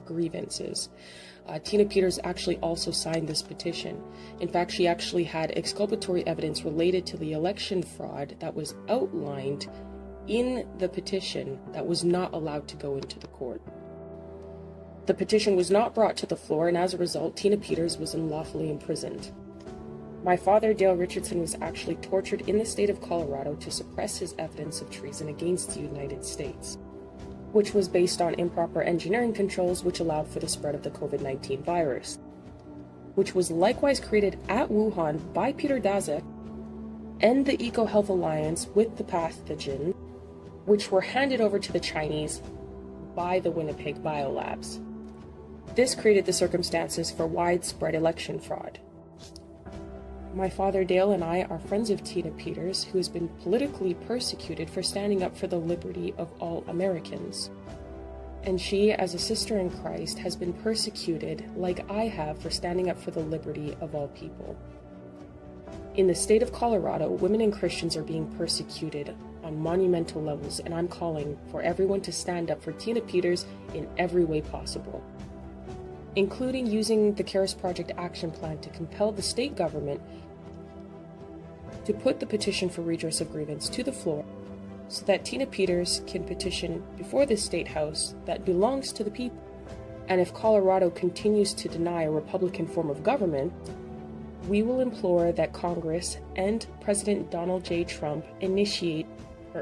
grievances. Tina Peters actually also signed this petition. In fact, she actually had exculpatory evidence related to the election fraud that was outlined in the petition that was not allowed to go into the court. The petition was not brought to the floor, and as a result, Tina Peters was unlawfully imprisoned. My father, Dale Richardson, was actually tortured in the state of Colorado to suppress his evidence of treason against the United States, which was based on improper engineering controls which allowed for the spread of the COVID-19 virus, which was likewise created at Wuhan by Peter Daszak and the EcoHealth Alliance with the pathogen, which were handed over to the Chinese by the Winnipeg Biolabs. This created the circumstances for widespread election fraud. My father Dale and I are friends of Tina Peters, who has been politically persecuted for standing up for the liberty of all Americans. And she, as a sister in Christ, has been persecuted like I have for standing up for the liberty of all people. In the state of Colorado, women and Christians are being persecuted on monumental levels, and I'm calling for everyone to stand up for Tina Peters in every way possible, including using the Karis Project action plan to compel the state government to put the petition for redress of grievance to the floor so that Tina Peters can petition before the state house that belongs to the people. And if Colorado continues to deny a Republican form of government, we will implore that Congress and President Donald J. Trump initiate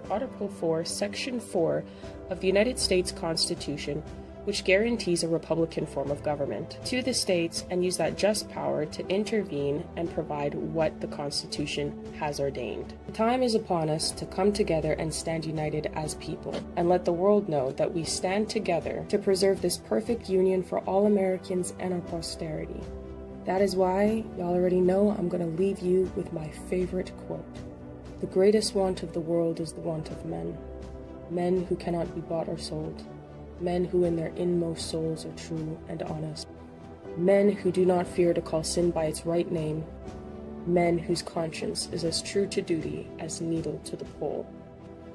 Article 4, Section 4 of the United States Constitution, which guarantees a Republican form of government, to the states, and use that just power to intervene and provide what the Constitution has ordained. The time is upon us to come together and stand united as people, and let the world know that we stand together to preserve this perfect union for all Americans and our posterity. That is why, y'all already know, I'm going to leave you with my favorite quote. The greatest want of the world is the want of men. Men who cannot be bought or sold. Men who in their inmost souls are true and honest. Men who do not fear to call sin by its right name. Men whose conscience is as true to duty as needle to the pole.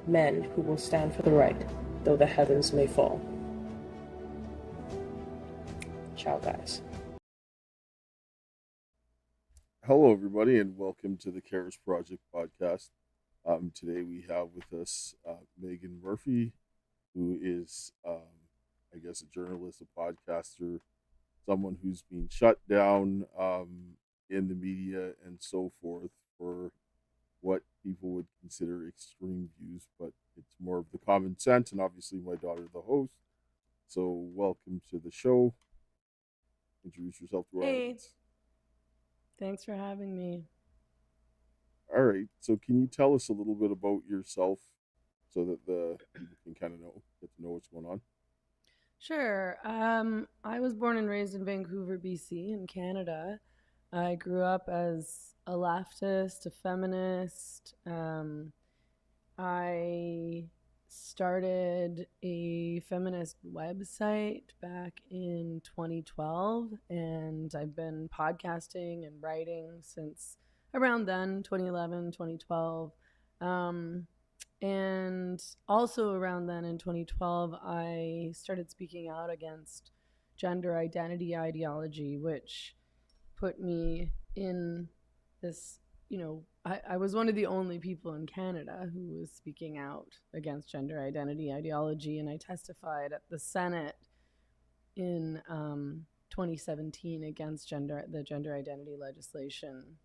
Men who will stand for the right, though the heavens may fall. Ciao, guys. Hello, everybody, and welcome to the Karis Project podcast. Today we have with us Meghan Murphy, who is, I guess, a journalist, a podcaster, someone who's been shut down in the media and so forth for what people would consider extreme views, but it's more of the common sense, and obviously my daughter, the host. So welcome to the show. Introduce yourself to our audience. Thanks for having me. All right. So can you tell us a little bit about yourself so that the people can kind of get to know what's going on? Sure. I was born and raised in Vancouver, BC, in Canada. I grew up as a leftist, a feminist. I started a feminist website back in 2012, and I've been podcasting and writing since around then, 2011, 2012. And also around then in 2012, I started speaking out against gender identity ideology, which put me in this, I was one of the only people in Canada who was speaking out against gender identity ideology, and I testified at the Senate in 2017 against the gender identity legislation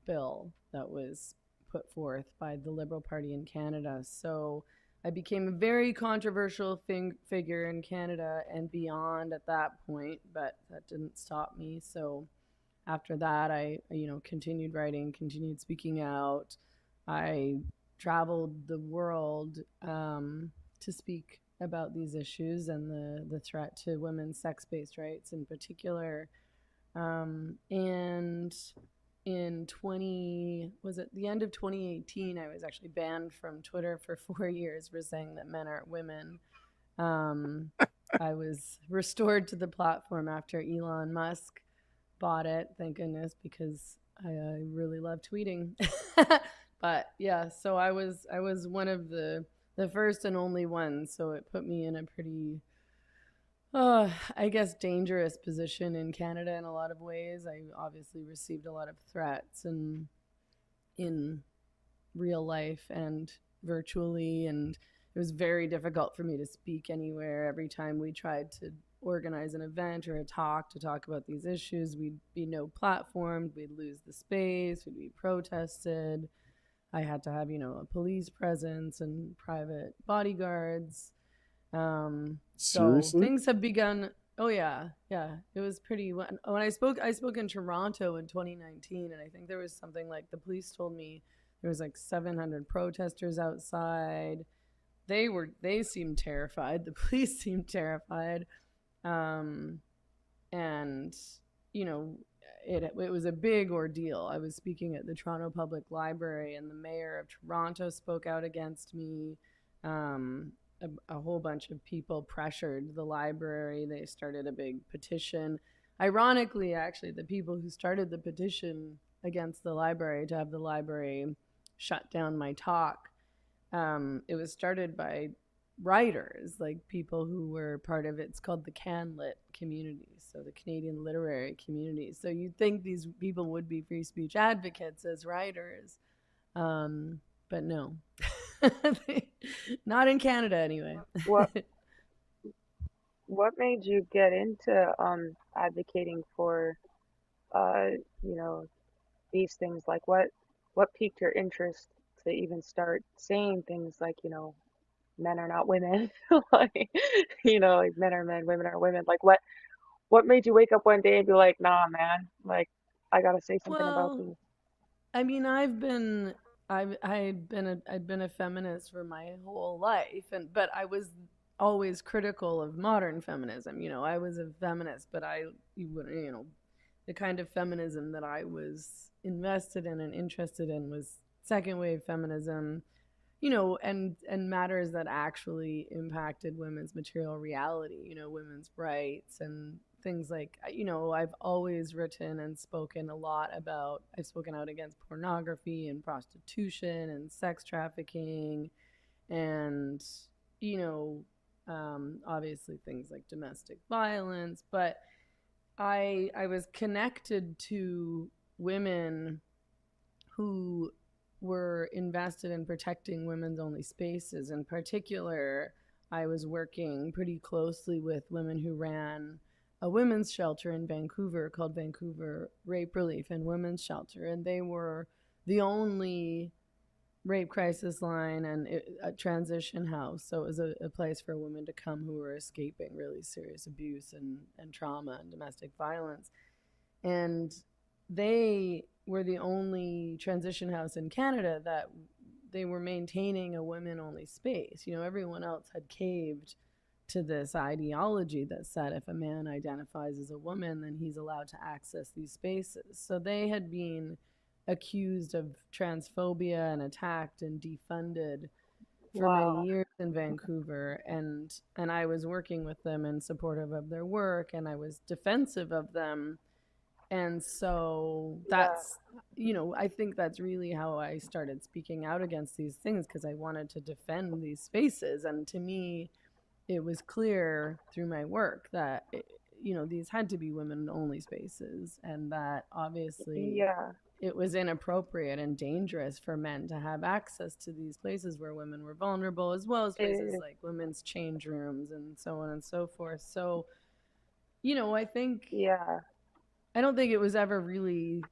bill that was put forth by the Liberal Party in Canada. So I became a very controversial figure in Canada and beyond at that point, but that didn't stop me. So after that, I continued writing, continued speaking out. I traveled the world to speak about these issues and the threat to women's sex-based rights in particular. And in the end of 2018, I was actually banned from Twitter for 4 years for saying that men aren't women. I was restored to the platform after Elon Musk bought it, thank goodness, because I really love tweeting. But yeah, so I was one of the first and only ones, so it put me in a pretty I guess dangerous position in Canada in a lot of ways. I obviously received a lot of threats and in real life and virtually, and it was very difficult for me to speak anywhere. Every time we tried to organize an event or a talk to talk about these issues, we'd be no platformed, we'd lose the space, we'd be protested. I had to have, a police presence and private bodyguards. So Seriously? things have begun. Oh yeah, yeah. It was pretty. When I spoke in Toronto in 2019, and I think there was something like the police told me there was like 700 protesters outside. They seemed terrified. The police seemed terrified, um, and you know, it was a big ordeal. I was speaking at the Toronto Public Library, and the mayor of Toronto spoke out against me. Um, a whole bunch of people pressured the library. They started a big petition. Ironically, actually, the people who started the petition against the library to have the library shut down my talk, it was started by writers, like people who were part of it's called the CanLit community, so the Canadian literary community. So you'd think these people would be free speech advocates as writers, but no. Not in Canada anyway. What what made you get into advocating for uh you know these things? Like what piqued your interest to even start saying things like, men are not women, like, like men are men, women are women. Like what made you wake up one day and be like, nah, man, like I gotta say something about Well, this? I mean, I'd been a feminist for my whole life, but I was always critical of modern feminism. I was a feminist, but the kind of feminism that I was invested in and interested in was second wave feminism, and matters that actually impacted women's material reality, women's rights and things like, I've always written and spoken a lot about, I've spoken out against pornography and prostitution and sex trafficking and, you know, obviously things like domestic violence, but I was connected to women who were invested in protecting women's only spaces. In particular, I was working pretty closely with women who ran a women's shelter in Vancouver called Vancouver Rape Relief and Women's Shelter, and they were the only rape crisis line and a transition house. So it was a place for women to come who were escaping really serious abuse and trauma and domestic violence. And they were the only transition house in Canada that they were maintaining a women only space. Everyone else had caved to this ideology that said if a man identifies as a woman, then he's allowed to access these spaces. So they had been accused of transphobia and attacked and defunded for Wow. many years in Vancouver, and I was working with them and supportive of their work, and I was defensive of them. And so Yeah. I think that's really how I started speaking out against these things, because I wanted to defend these spaces. And to me, it was clear through my work that, these had to be women only spaces, and that obviously Yeah. it was inappropriate and dangerous for men to have access to these places where women were vulnerable, as well as places It, like women's change rooms and so on and so forth. So, I think yeah. I don't think it was ever really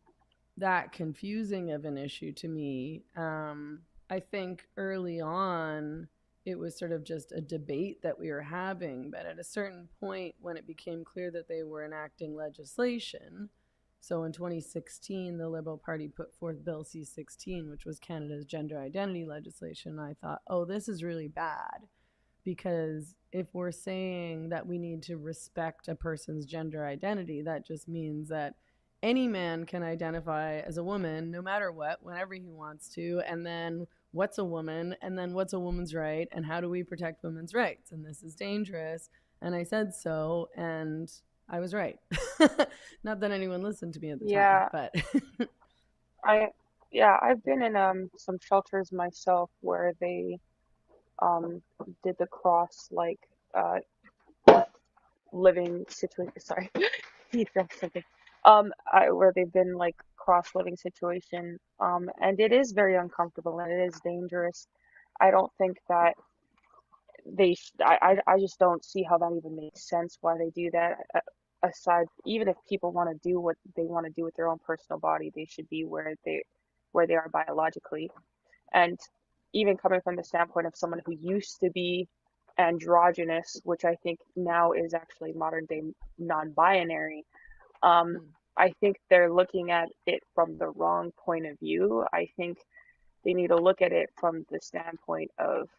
that confusing of an issue to me. I think early on, it was sort of just a debate that we were having. But at a certain point, when it became clear that they were enacting legislation, so in 2016, the Liberal Party put forth Bill C-16, which was Canada's gender identity legislation. I thought, oh, this is really bad, because if we're saying that we need to respect a person's gender identity, that just means that any man can identify as a woman no matter what, whenever he wants to. And then what's a woman? And then what's a woman's right? And how do we protect women's rights? And this is dangerous. And I said so, and I was right. Not that anyone listened to me at the time, Yeah. but I yeah, I've been in some shelters myself where they um did the cross, like uh living situation. Sorry, he dropped something. Where they've been like cross living situation. And it is very uncomfortable and it is dangerous. I don't think that I just don't see how that even makes sense why they do that. Aside, even if people want to do what they want to do with their own personal body, they should be where they are biologically. And even coming from the standpoint of someone who used to be androgynous, which I think now is actually modern day non-binary, um, Mm. I think they're looking at it from the wrong point of view. I think they need to look at it from the standpoint of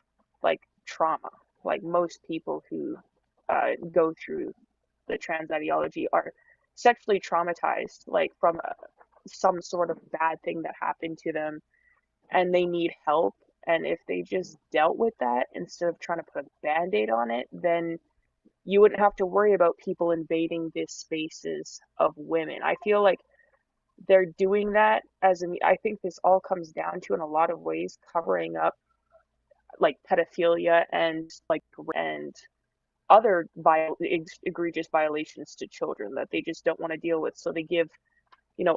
like trauma. Like most people who go through the trans ideology are sexually traumatized, like from some sort of bad thing that happened to them, and they need help. And if they just dealt with that instead of trying to put a band-aid on it, then you wouldn't have to worry about people invading these spaces of women. I feel like they're doing that I think this all comes down to in a lot of ways covering up like pedophilia and other egregious violations to children that they just don't want to deal with. So they give,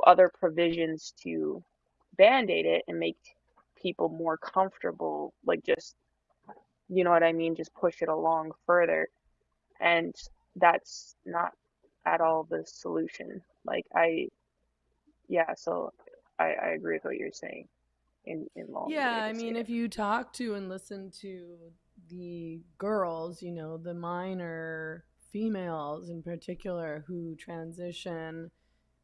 other provisions to band-aid it and make people more comfortable, like just, you know what I mean, just push it along further. And that's not at all the solution. Yeah, so I agree with what you're saying in long Yeah, way I to say mean, it. if you talk to and listen to the girls, the minor females in particular who transition,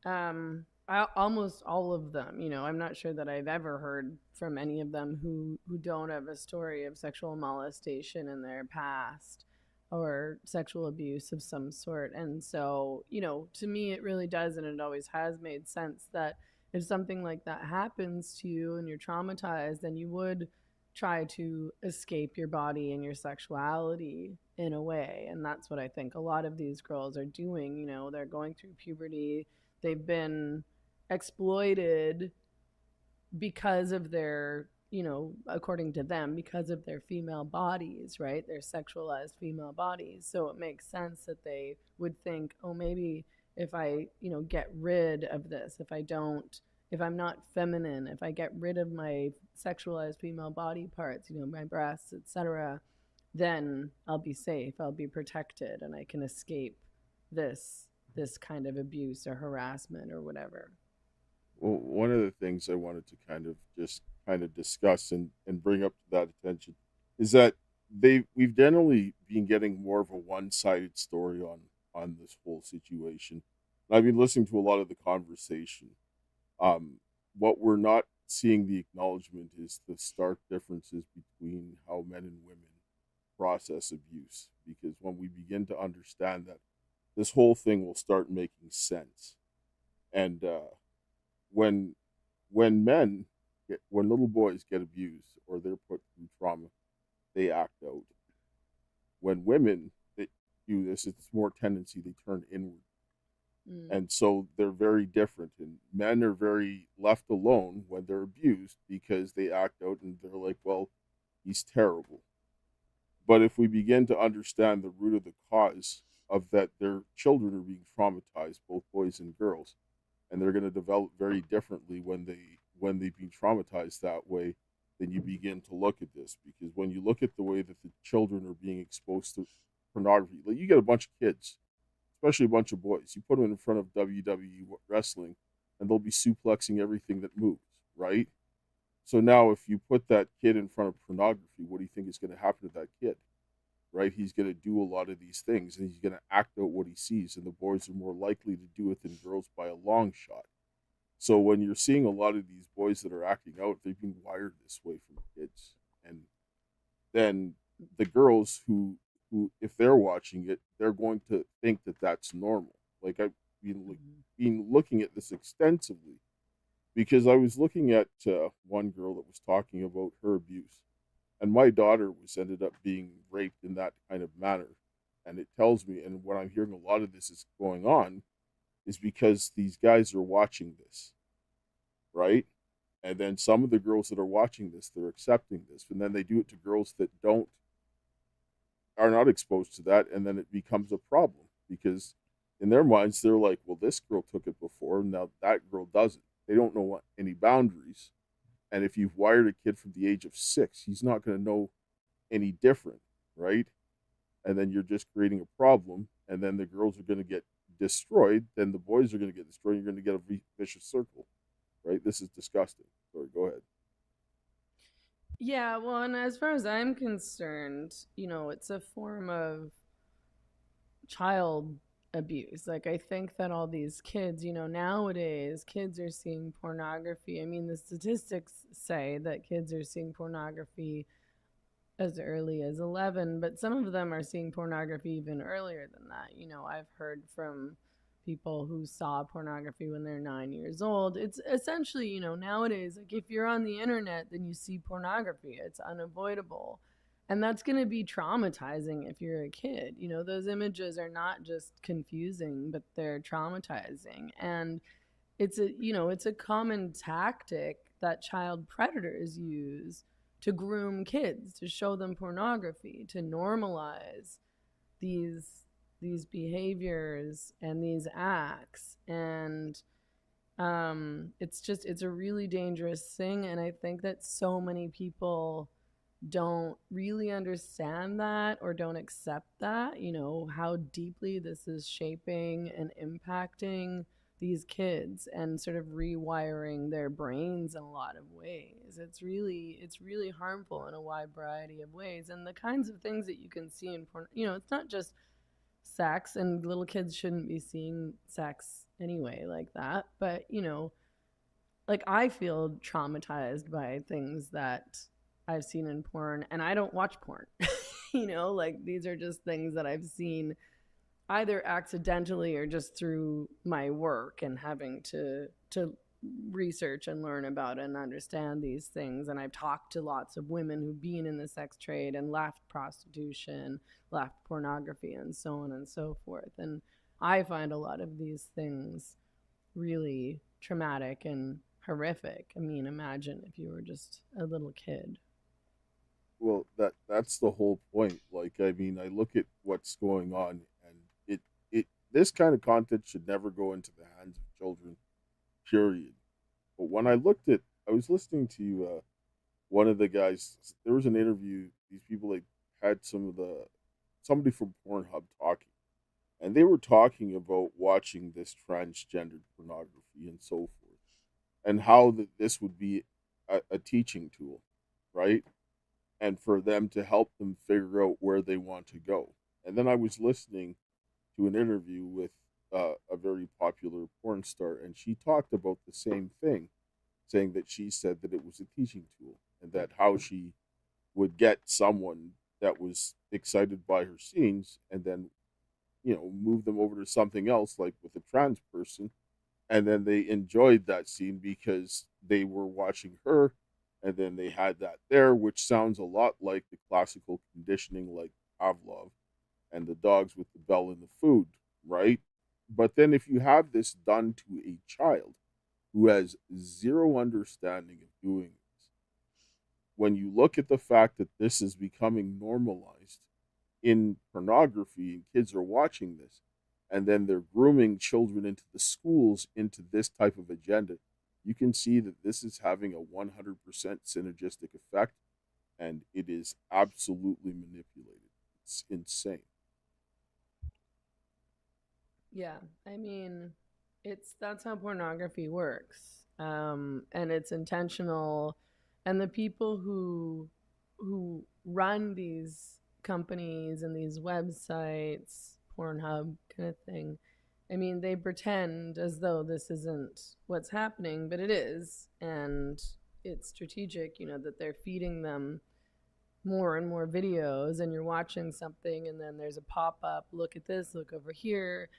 almost all of them, I'm not sure that I've ever heard from any of them who don't have a story of sexual molestation in their past or sexual abuse of some sort. And so, to me, it really does, and it always has made sense that if something like that happens to you and you're traumatized, then you would try to escape your body and your sexuality in a way. And that's what I think a lot of these girls are doing. They're going through puberty, they've been exploited because of their, according to them, because of their female bodies, right? Their sexualized female bodies. So it makes sense that they would think, oh, maybe if I, get rid of this, if I'm not feminine, if I get rid of my sexualized female body parts, my breasts, etc., then I'll be safe, I'll be protected, and I can escape this kind of abuse or harassment or whatever. Well, one of the things I wanted to kind of discuss and bring up to that attention is that we've generally been getting more of a one-sided story on this whole situation. I've been listening to a lot of the conversation. Um, what we're not seeing the acknowledgement is the stark differences between how men and women process abuse. Because when we begin to understand that, this whole thing will start making sense. And when when little boys get abused or they're put through trauma, they act out. When women they do this, it's more tendency they turn inward, Mm. and so they're very different. And men are very left alone when they're abused because they act out and they're like, "Well, he's terrible." But if we begin to understand the root of the cause of that, their children are being traumatized, both boys and girls, and they're going to develop very differently when they've been traumatized that way, then you begin to look at this. Because when you look at the way that the children are being exposed to pornography, like you get a bunch of kids, especially a bunch of boys, you put them in front of WWE wrestling and they'll be suplexing everything that moves, right? So now if you put that kid in front of pornography, what do you think is going to happen to that kid? Right? He's going to do a lot of these things and he's going to act out what he sees. And the boys are more likely to do it than girls by a long shot. So when you're seeing a lot of these boys that are acting out, they've been wired this way from kids. And then the girls who if they're watching it, they're going to think that that's normal. Like I've been looking at this extensively because I was looking at one girl that was talking about her abuse, and my daughter was ended up being raped in that kind of manner. And it tells me, and when I'm hearing a lot of this is going on, is because these guys are watching this, right? And then some of the girls that are watching this, they're accepting this, and then they do it to girls that don't are not exposed to that, and then it becomes a problem. because in their minds they're like, well, this girl took it before, now that girl doesn't. They don't know what any boundaries. And if you've wired a kid from the age of 6, he's not going to know any different, right? And then you're just creating a problem, and then the girls are going to get destroyed, then the boys are going to get destroyed. You're going to get a vicious circle, right? This is disgusting. Sorry, go ahead. Yeah, well, and as far as I'm concerned, it's a form of child abuse. Like, I think that all these kids, nowadays, kids are seeing pornography. I mean, the statistics say that kids are seeing pornography as early as 11, but some of them are seeing pornography even earlier than that. I've heard from people who saw pornography when they're 9 years old. It's essentially, nowadays, like, if you're on the internet, then you see pornography. It's unavoidable. And that's going to be traumatizing if you're a kid. Those images are not just confusing, but they're traumatizing. And it's a common tactic that child predators use to groom kids, to show them pornography, to normalize these behaviors and these acts. And it's a really dangerous thing. And I think that so many people don't really understand that or don't accept that, how deeply this is shaping and impacting these kids and sort of rewiring their brains in a lot of ways. It's really harmful in a wide variety of ways. And the kinds of things that you can see in porn, it's not just sex, and little kids shouldn't be seeing sex anyway like that. But, like, I feel traumatized by things that I've seen in porn, and I don't watch porn. Like, these are just things that I've seen either accidentally or just through my work and having to research and learn about and understand these things. And I've talked to lots of women who've been in the sex trade and left prostitution, left pornography, and so on and so forth. And I find a lot of these things really traumatic and horrific. I mean, imagine if you were just a little kid. Well, that's the whole point. Like, I mean, I look at what's going on, and it this kind of content should never go into the hands of children. Period. But when I was listening to one of the guys. There was an interview. These people, like, had somebody from Pornhub talking, and they were talking about watching this transgendered pornography and so forth, and how this would be a teaching tool, right? And for them to help them figure out where they want to go. And then I was listening to an interview with a very popular porn star, and she talked about the same thing, saying that she said that it was a teaching tool, and that how she would get someone that was excited by her scenes, and then move them over to something else, like with a trans person, and then they enjoyed that scene because they were watching her, and then they had that there, which sounds a lot like the classical conditioning, like Pavlov and the dogs with the bell and the food, right? But then if you have this done to a child who has zero understanding of doing this, when you look at the fact that this is becoming normalized in pornography and kids are watching this, and then they're grooming children into the schools into this type of agenda, you can see that this is having a 100% synergistic effect, and it is absolutely manipulated. It's insane. Yeah, I mean, that's how pornography works, and it's intentional. And the people who run these companies and these websites, Pornhub kind of thing, I mean, they pretend as though this isn't what's happening, but it is, and it's strategic. That they're feeding them more and more videos, and you're watching something, and then there's a pop up, look at this, look over here.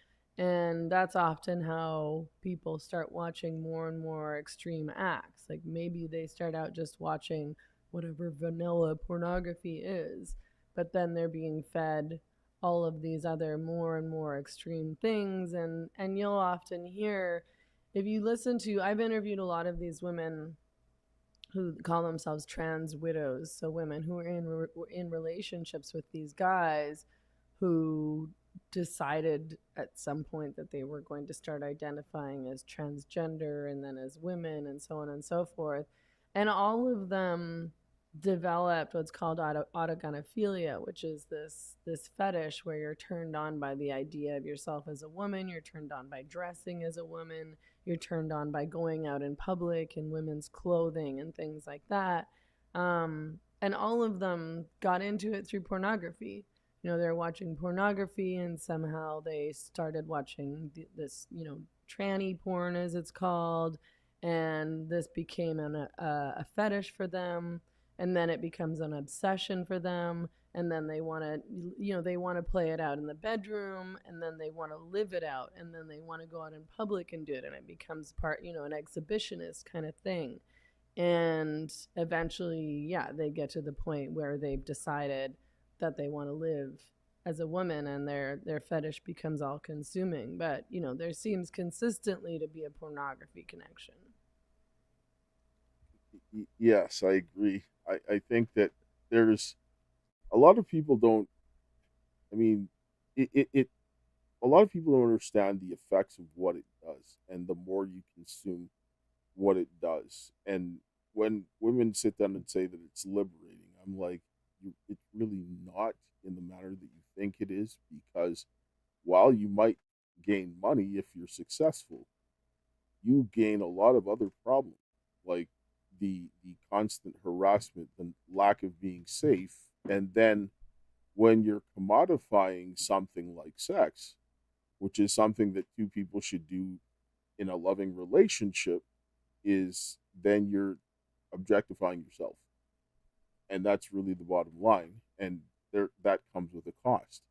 And that's often how people start watching more and more extreme acts. Like, maybe they start out just watching whatever vanilla pornography is, but then they're being fed all of these other more and more extreme things. And you'll often hear, if you listen to, I've interviewed a lot of these women who call themselves trans widows, so women who are in relationships with these guys who decided at some point that they were going to start identifying as transgender and then as women and so on and so forth. And all of them developed what's called autogynephilia, which is this fetish where you're turned on by the idea of yourself as a woman, you're turned on by dressing as a woman, you're turned on by going out in public in women's clothing and things like that. And all of them got into it through pornography. They're watching pornography, and somehow they started watching this, tranny porn, as it's called, and this became a fetish for them, and then it becomes an obsession for them, and then they want to play it out in the bedroom, and then they want to live it out, and then they want to go out in public and do it, and it becomes part, an exhibitionist kind of thing. And eventually, yeah, they get to the point where they've decided that they want to live as a woman, and their fetish becomes all consuming. But there seems consistently to be a pornography connection. Yes, I agree. I think that there's a lot of people don't. I mean, it a lot of people don't understand the effects of what it does, and the more you consume what it does. And when women sit down and say that it's liberating, I'm like, it's really not in the manner that you think it is, because while you might gain money if you're successful, you gain a lot of other problems, like the constant harassment, the lack of being safe, and then when you're commodifying something like sex, which is something that two people should do in a loving relationship, is then you're objectifying yourself. And that's really the bottom line. And that comes with a cost.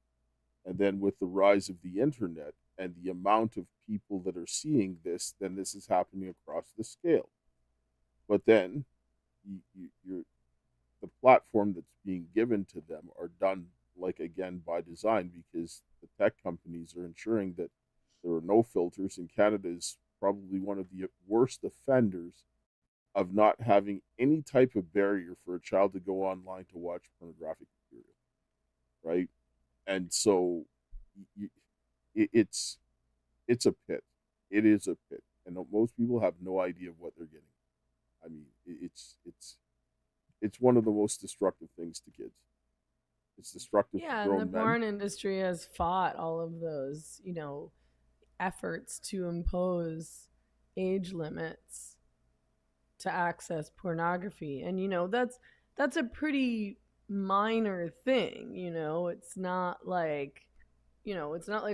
And then with the rise of the internet and the amount of people that are seeing this, then this is happening across the scale. But then you're the platform that's being given to them are done, like, again, by design, because the tech companies are ensuring that there are no filters. And Canada is probably one of the worst offenders of not having any type of barrier for a child to go online to watch pornographic material, right? And so you, it's a pit. It is a pit, and most people have no idea what they're getting. I mean, it's one of the most destructive things to kids. It's destructive to Yeah, and the grown men. porn industry has fought all of those, efforts to impose age limits to access pornography. And that's a pretty minor thing. It's not like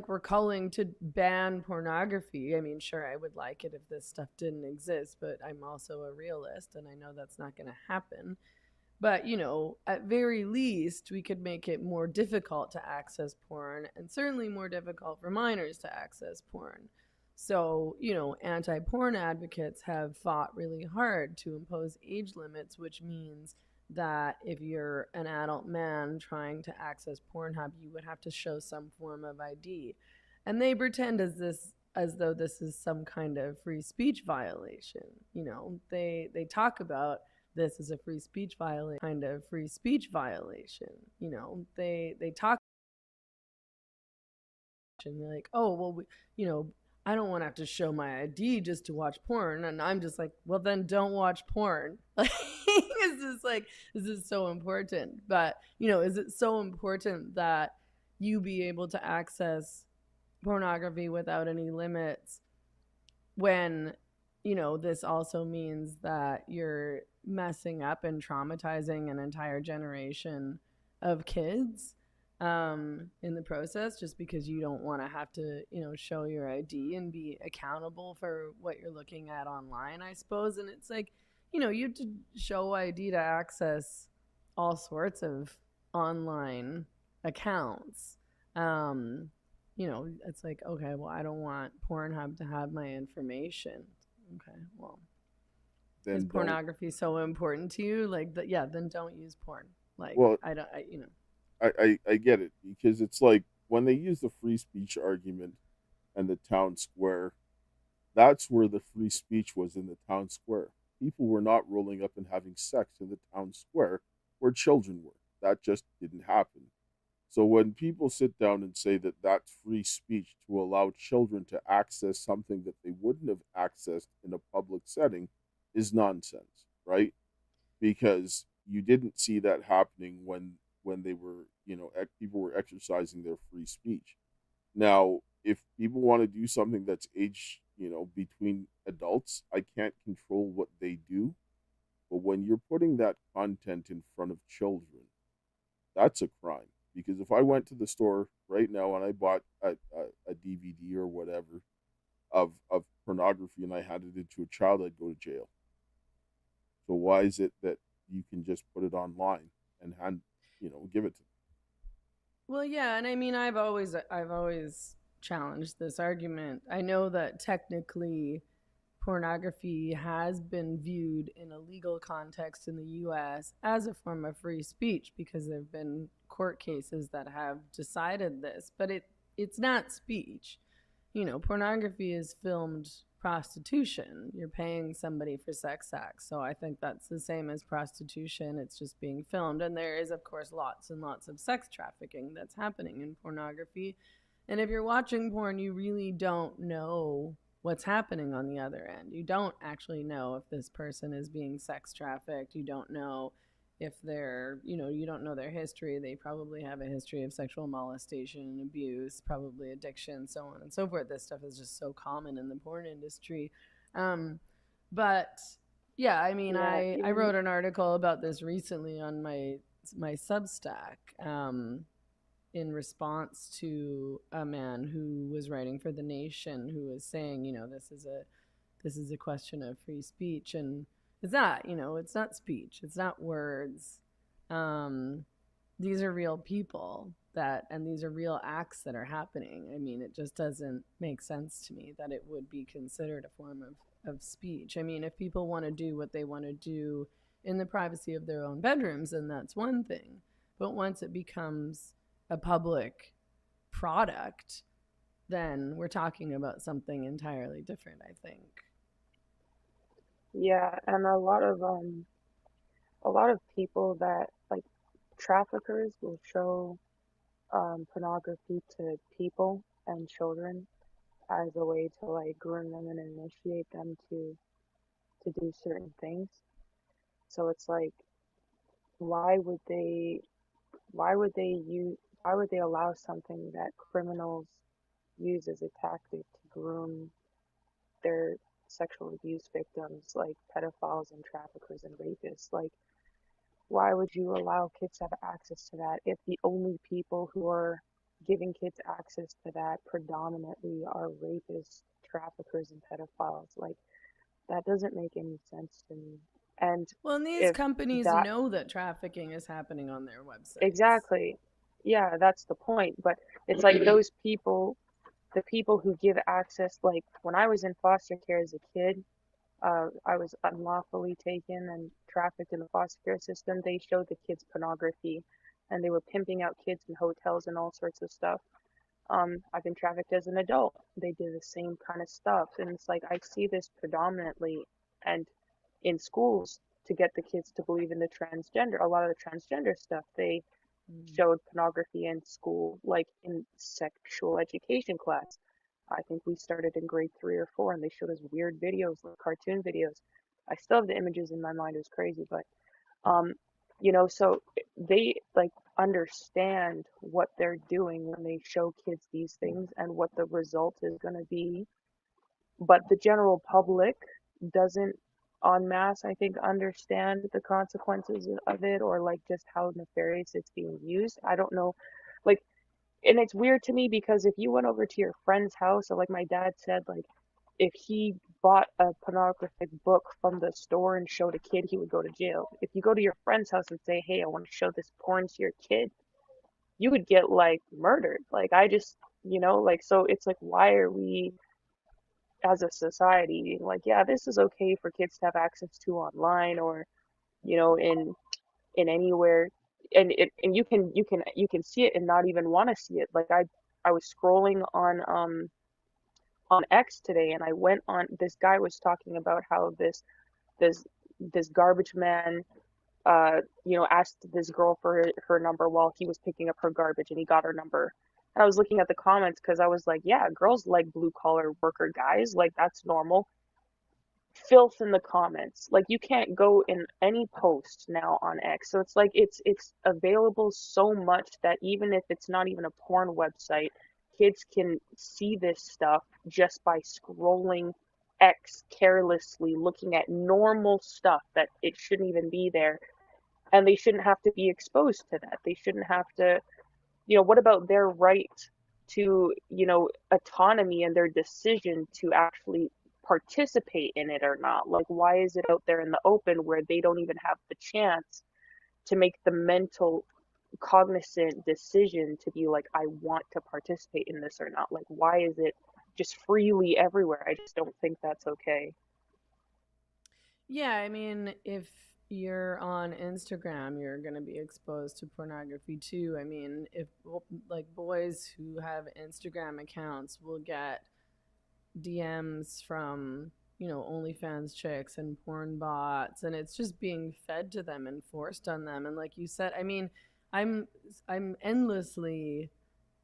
we're calling to ban pornography. I mean, sure, I would like it if this stuff didn't exist, but I'm also a realist, and I know that's not going to happen. But, at very least, we could make it more difficult to access porn, and certainly more difficult for minors to access porn. So, anti-porn advocates have fought really hard to impose age limits, which means that if you're an adult man trying to access Pornhub, you would have to show some form of ID. And they pretend as though this is some kind of free speech violation. They talk about this as a free speech violation, kind of free speech violation. They talk and they're like, oh well, I don't want to have to show my ID just to watch porn. And I'm just like, well, then don't watch porn. Like, it's just like, this is so important. But, is it so important that you be able to access pornography without any limits when, this also means that you're messing up and traumatizing an entire generation of kids? In the process, just because you don't want to have to, show your ID and be accountable for what you're looking at online, I suppose. And it's like, you have to show ID to access all sorts of online accounts. It's like, okay, well, I don't want Pornhub to have my information. Okay, well, Then is don't. pornography so important to you? Like, yeah, then don't use porn. Like, Well, I don't, I get it, because it's like when they use the free speech argument and the town square, that's where the free speech was, in the town square. People were not rolling up and having sex in the town square where children were. That just didn't happen. So when people sit down and say that that's free speech to allow children to access something that they wouldn't have accessed in a public setting is nonsense, right? Because you didn't see that happening when they were, people were exercising their free speech. Now, if people want to do something that's age, between adults, I can't control what they do. But when you're putting that content in front of children, that's a crime. Because if I went to the store right now and I bought a DVD or whatever of pornography and I handed it to a child, I'd go to jail. So why is it that you can just put it online and give it to them? Well, yeah, and I mean, I've always challenged this argument. I know that technically pornography has been viewed in a legal context in the US as a form of free speech because there've been court cases that have decided this, but it's not speech. Pornography is filmed prostitution. You're paying somebody for sex acts. So I think that's the same as prostitution. It's just being filmed. And there is, of course, lots and lots of sex trafficking that's happening in pornography. And if you're watching porn, you really don't know what's happening on the other end. You don't actually know if this person is being sex trafficked. You don't know if they're, you don't know their history. They probably have a history of sexual molestation and abuse, probably addiction, so on and so forth. This stuff is just so common in the porn industry. But yeah, I mean, I wrote an article about this recently on my Substack in response to a man who was writing for The Nation who was saying, this is a question of free speech, and it's not speech, it's not words. These are real people and these are real acts that are happening. I mean, it just doesn't make sense to me that it would be considered a form of speech. I mean, if people want to do what they want to do in the privacy of their own bedrooms, then that's one thing. But once it becomes a public product, then we're talking about something entirely different, I think. Yeah, and a lot of people that like traffickers will show pornography to people and children as a way to like groom them and initiate them to do certain things. So it's like, why would they why would they use why would they allow something that criminals use as a tactic to groom their sexual abuse victims, like pedophiles and traffickers and rapists? Like, why would you allow kids to have access to that if the only people who are giving kids access to that predominantly are rapists, traffickers, and pedophiles? Like, that doesn't make any sense to me. And Well, and these if companies that, know that trafficking is happening on their websites. exactly, yeah, that's the point. But it's like those people, the people who give access, like when I was in foster care as a kid, I was unlawfully taken and trafficked in the foster care system. They showed the kids pornography and they were pimping out kids in hotels and all sorts of stuff. I've been trafficked as an adult. They did the same kind of stuff. And it's like, I see this predominantly and in schools to get the kids to believe in the transgender. A lot of the transgender stuff, they showed pornography in school, like in sexual education class. I think we started in grade 3 or 4, and they showed us weird videos, like cartoon videos. I still have the images in my mind. It was crazy, but um, so they like understand what they're doing when they show kids these things and what the result is going to be. But the general public doesn't en masse, I think, understand the consequences of it, or like just how nefarious it's being used. I don't know. Like, and it's weird to me because if you went over to your friend's house, or like my dad said, like if he bought a pornographic book from the store and showed a kid, he would go to jail. If you go to your friend's house and say, "Hey, I want to show this porn to your kid," you would get like murdered. Like, I just, like, so it's like, why are we as a society like, yeah, this is okay for kids to have access to online, or in anywhere, and you can see it and not even want to see it. Like, I was scrolling on X today, and I went on, this guy was talking about how this this garbage man asked this girl for her number while he was picking up her garbage, and he got her number. And I was looking at the comments because I was like, yeah, girls like blue collar worker guys, like that's normal. Filth in the comments. Like you can't go in any post now on X. So it's like it's available so much that even if it's not even a porn website, kids can see this stuff just by scrolling X carelessly, looking at normal stuff that it shouldn't even be there, and they shouldn't have to be exposed to that. They shouldn't have to, what about their right to, autonomy and their decision to actually participate in it or not? Like, why is it out there in the open where they don't even have the chance to make the mental, cognizant decision to be like, I want to participate in this or not? Like, why is it just freely everywhere? I just don't think that's okay. Yeah, I mean, if you're on Instagram, you're going to be exposed to pornography too. I mean, if like boys who have Instagram accounts will get DMs from, OnlyFans chicks and porn bots, and it's just being fed to them and forced on them. And like you said, I mean, I'm I'm endlessly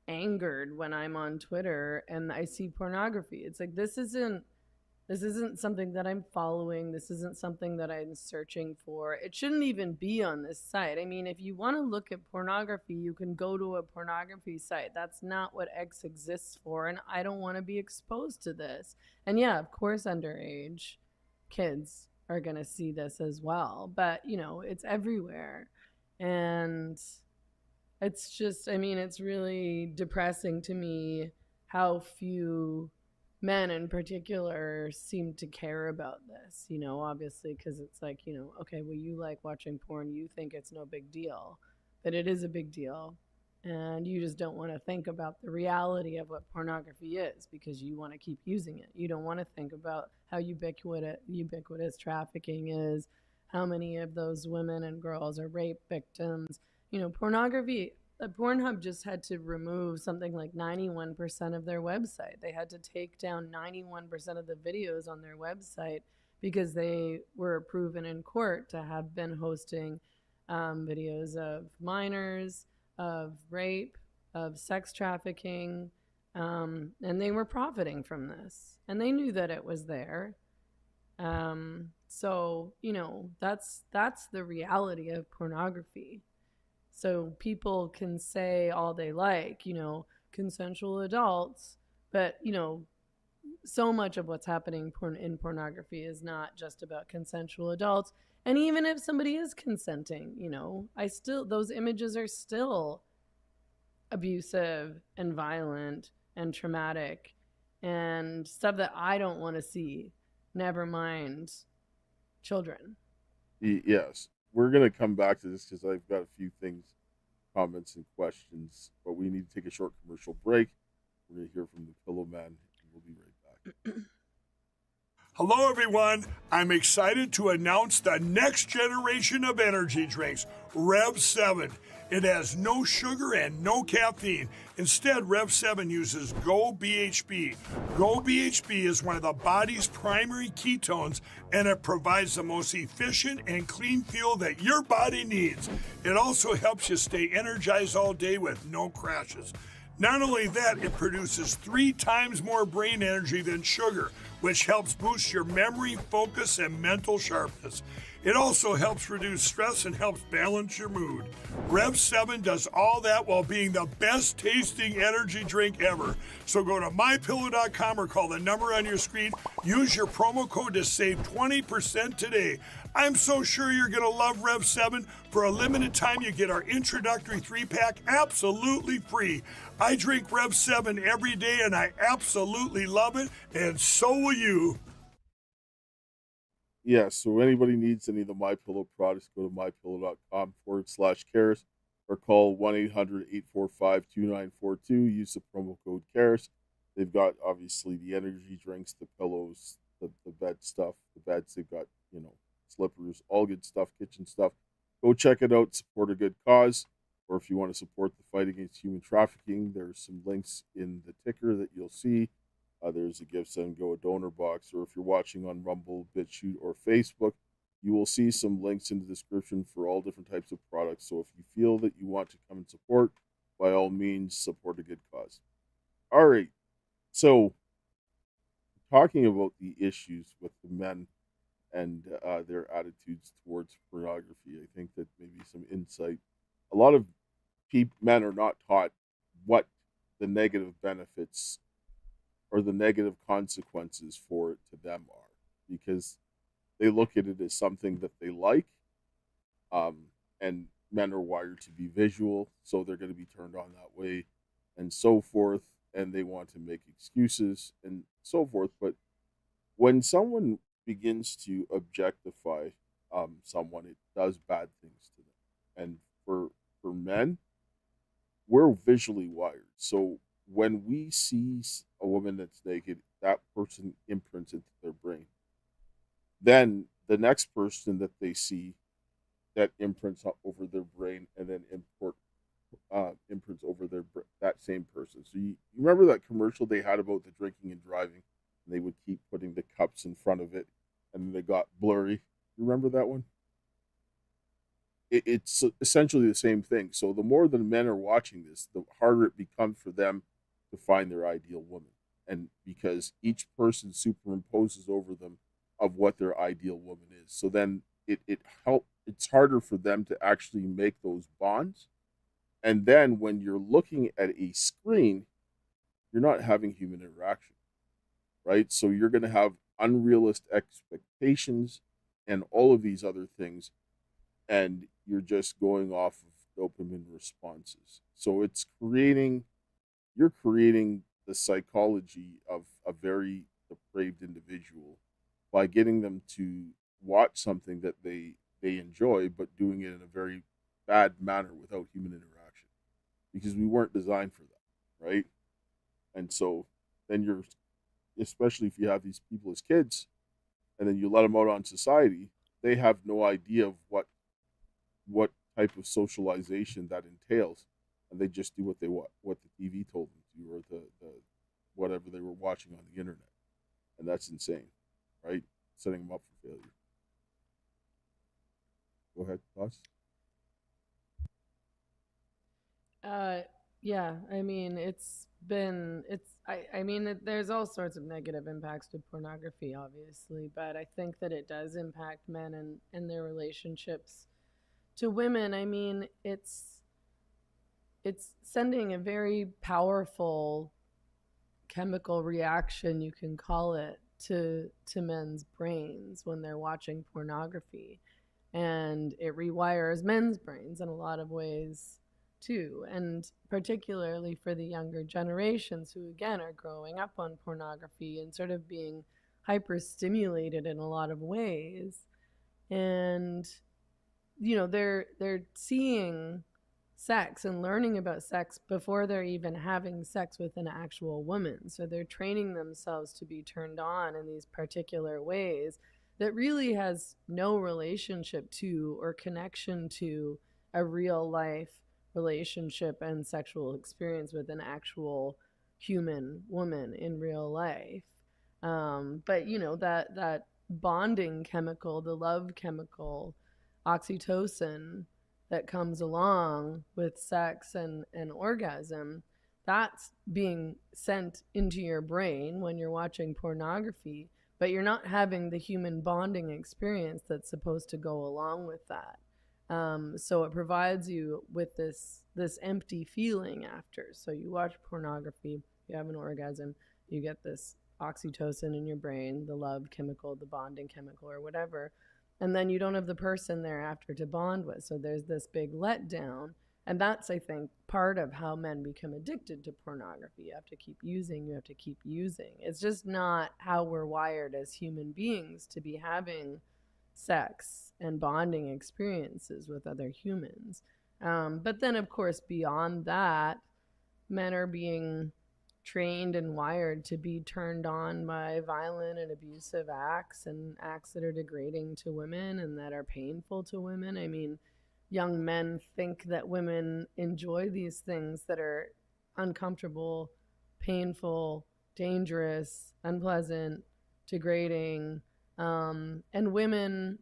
angered when I'm on Twitter and I see pornography. It's like this isn't something that I'm following. This isn't something that I'm searching for. It shouldn't even be on this site. I mean, if you want to look at pornography, you can go to a pornography site. That's not what X exists for, and I don't want to be exposed to this. And yeah, of course, underage kids are going to see this as well, but it's everywhere. And it's just, I mean, it's really depressing to me how few men in particular seem to care about this, obviously, because it's like, okay, well, you like watching porn, you think it's no big deal, but it is a big deal. And you just don't want to think about the reality of what pornography is because you want to keep using it. You don't want to think about how ubiquitous trafficking is, how many of those women and girls are rape victims. Pornography, Pornhub just had to remove something like 91% of their website. They had to take down 91% of the videos on their website because they were proven in court to have been hosting videos of minors, of rape, of sex trafficking, and they were profiting from this. And they knew that it was there. So, that's the reality of pornography. So people can say all they like, consensual adults, but, so much of what's happening in pornography is not just about consensual adults. And even if somebody is consenting, those images are still abusive and violent and traumatic and stuff that I don't want to see, never mind children. Yes, we're gonna come back to this because I've got a few things, comments, and questions, but we need to take a short commercial break. We're gonna hear from the Pillow Man, and we'll be right back. Hello, everyone. I'm excited to announce the next generation of energy drinks, Rev 7. It has no sugar and no caffeine. Instead, Rev 7 uses Go BHB. Go BHB is one of the body's primary ketones, and it provides the most efficient and clean fuel that your body needs. It also helps you stay energized all day with no crashes. Not only that, it produces 3 times more brain energy than sugar, which helps boost your memory, focus, and mental sharpness. It also helps reduce stress and helps balance your mood. Rev 7 does all that while being the best tasting energy drink ever. So go to MyPillow.com or call the number on your screen. Use your promo code to save 20% today. I'm so sure you're going to love Rev 7. For a limited time, you get our introductory 3-pack absolutely free. I drink Rev 7 every day and I absolutely love it, and so will you. Yeah, so anybody needs any of the MyPillow products, go to mypillow.com/Karis or call 1-800-845-2942. Use the promo code Karis. They've got obviously the energy drinks, the pillows, the bed stuff, the beds. They've got, slippers, all good stuff, kitchen stuff. Go check it out, support a good cause. Or if you want to support the fight against human trafficking, there's some links in the ticker that you'll see. There's a Give, Send, Go, a donor box, or if you're watching on Rumble, BitChute, or Facebook, You will see some links in the description for all different types of products. So if you feel that you want to come and support, by all means, support a good cause. All right. So talking about the issues with the men and their attitudes towards pornography, I think that maybe some insight. A lot of men are not taught what the negative benefits or the negative consequences for it to them are, because they look at it as something that they like, and men are wired to be visual, so they're going to be turned on that way, and so forth, and they want to make excuses and so forth. But when someone begins to objectify someone, it does bad things to them. And for men, we're visually wired. So when we see a woman that's naked, that person imprints into their brain. Then the next person that they see, that imprints over their brain, and then imprints over that same person. So you remember that commercial they had about the drinking and driving, and they would keep putting the cups in front of it, and then they got blurry. You remember that one? It's essentially the same thing. So the more the men are watching this, the harder it becomes for them to find their ideal woman, and because each person superimposes over them of what their ideal woman is. So then it's harder for them to actually make those bonds. And then when you're looking at a screen, you're not having human interaction, right? So you're going to have unrealistic expectations and all of these other things, and you're just going off of dopamine responses. So you're creating the psychology of a very depraved individual by getting them to watch something that they enjoy, but doing it in a very bad manner without human interaction, because we weren't designed for that, right? And so then especially if you have these people as kids, and then you let them out on society, they have no idea of what type of socialization that entails, and they just do what the TV told them to, or the whatever they were watching on the internet, and that's insane, right? Setting them up for failure. Go ahead, boss. Yeah, I mean, there's all sorts of negative impacts to pornography, obviously, but I think that it does impact men and their relationships to women. I mean, it's sending a very powerful chemical reaction, you can call it, to men's brains when they're watching pornography, and it rewires men's brains in a lot of ways too, and particularly for the younger generations who again are growing up on pornography and sort of being hyper stimulated in a lot of ways. And they're seeing sex and learning about sex before they're even having sex with an actual woman. So they're training themselves to be turned on in these particular ways that really has no relationship to or connection to a real life relationship and sexual experience with an actual human woman in real life. But that bonding chemical, the love chemical, oxytocin, that comes along with sex and orgasm, that's being sent into your brain when you're watching pornography, but you're not having the human bonding experience that's supposed to go along with that. So it provides you with this empty feeling after. So you watch pornography, you have an orgasm, you get this oxytocin in your brain, the love chemical, the bonding chemical, or whatever, and then you don't have the person thereafter to bond with. So there's this big letdown. And that's, I think, part of how men become addicted to pornography. You have to keep using. It's just not how we're wired as human beings to be having sex and bonding experiences with other humans. But then, of course, beyond that, men are being trained and wired to be turned on by violent and abusive acts and acts that are degrading to women and that are painful to women. I mean, young men think that women enjoy these things that are uncomfortable, painful, dangerous, unpleasant, degrading, And women,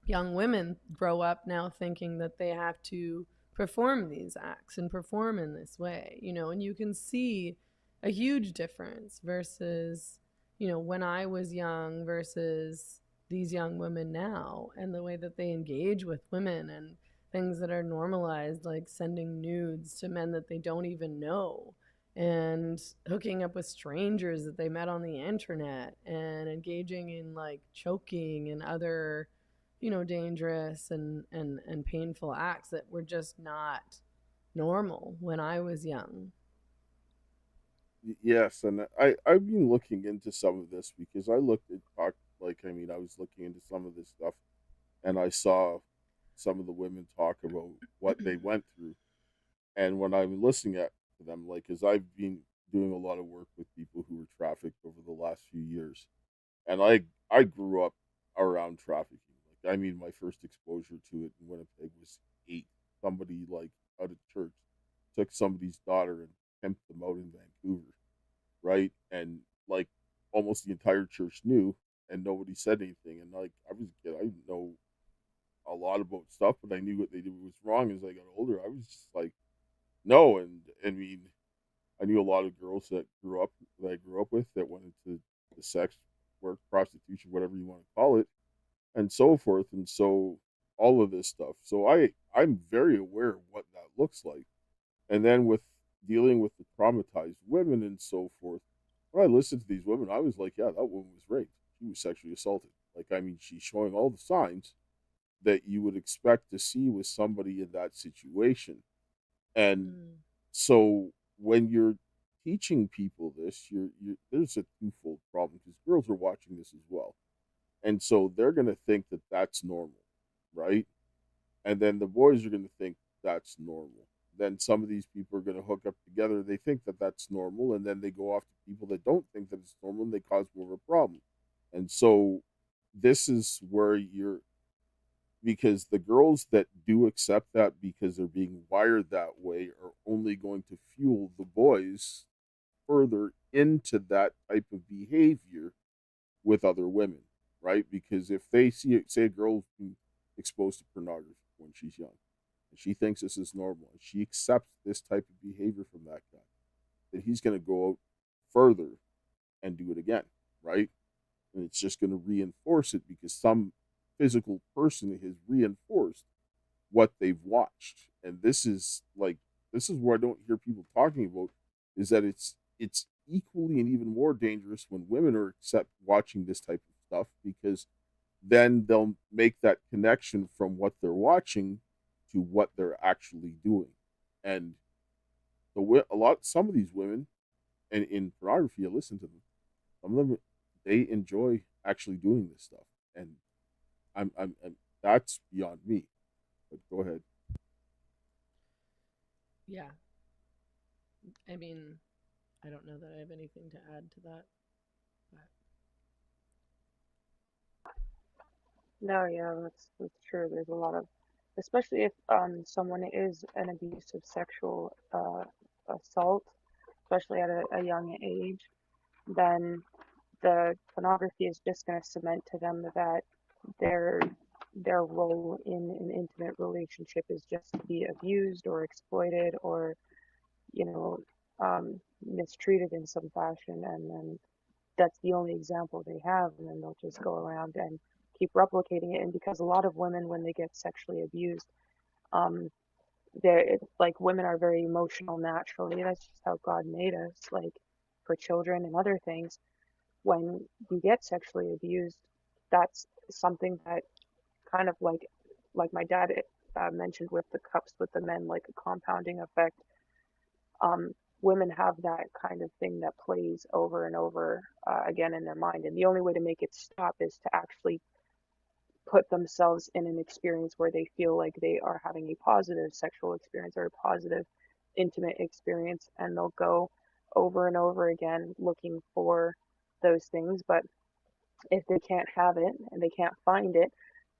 young women, grow up now thinking that they have to perform these acts and perform in this way, and you can see a huge difference versus, when I was young versus these young women now, and the way that they engage with women and things that are normalized, like sending nudes to men that they don't even know, and hooking up with strangers that they met on the internet, and engaging in like choking and other, dangerous and painful acts that were just not normal when I was young. Yes, and I've been looking into some of this because I looked at I was looking into some of this stuff, and I saw some of the women talk about what they went through. And when I'm listening to them, like, because I've been doing a lot of work with people who were trafficked over the last few years, and I grew up around trafficking. Like, I mean, my first exposure to it in Winnipeg was 8. Somebody, like, out of church took somebody's daughter and pimped them out in Vancouver, right? And, like, almost the entire church knew, and nobody said anything. And, like, I was a kid, I didn't know a lot about stuff, but I knew what they did was wrong. As I got older, I was just like, no. And I mean, I knew a lot of girls that I grew up with that went into the sex work, prostitution, whatever you want to call it, and so forth. And so all of this stuff. So I'm very aware of what that looks like. And then with dealing with the traumatized women and so forth, when I listened to these women, I was like, yeah, that woman was raped. She was sexually assaulted. Like, I mean, she's showing all the signs that you would expect to see with somebody in that situation. And Mm. so when you're teaching people this, there's a twofold problem because girls are watching this as well. And so they're going to think that that's normal, right? And then the boys are going to think that's normal. Then some of these people are going to hook up together. They think that that's normal. And then they go off to people that don't think that it's normal and they cause more of a problem. And so this is where because the girls that do accept that because they're being wired that way are only going to fuel the boys further into that type of behavior with other women, right? Because if they see it, say a girl's been exposed to pornography when she's young, and she thinks this is normal, and she accepts this type of behavior from that guy, then he's going to go out further and do it again, right? And it's just going to reinforce it because some physical person has reinforced what they've watched. And this is where I don't hear people talking about is that it's equally and even more dangerous when women are accept watching this type of stuff because then they'll make that connection from what they're watching to what they're actually doing. And some of these women, and in pornography, I listen to them. Some of them, they enjoy actually doing this stuff, and I'm that's beyond me. But go ahead. Yeah. I mean, I don't know that I have anything to add to that. But No, yeah, that's true. There's a lot of, especially if someone is an abusive sexual assault, especially at a young age, then the pornography is just going to cement to them that their their role in an intimate relationship is just to be abused or exploited or you know mistreated in some fashion, and then that's the only example they have, and then they'll just go around and keep replicating it. And because a lot of women, when they get sexually abused, um, they're like women are very emotional naturally. That's just how God made us, like for children and other things. When you get sexually abused, that's something that kind of like my dad mentioned with the cups with the men, like a compounding effect. Women have that kind of thing that plays over and over again in their mind, and the only way to make it stop is to actually put themselves in an experience where they feel like they are having a positive sexual experience or a positive intimate experience, and they'll go over and over again looking for those things. But if they can't have it and they can't find it,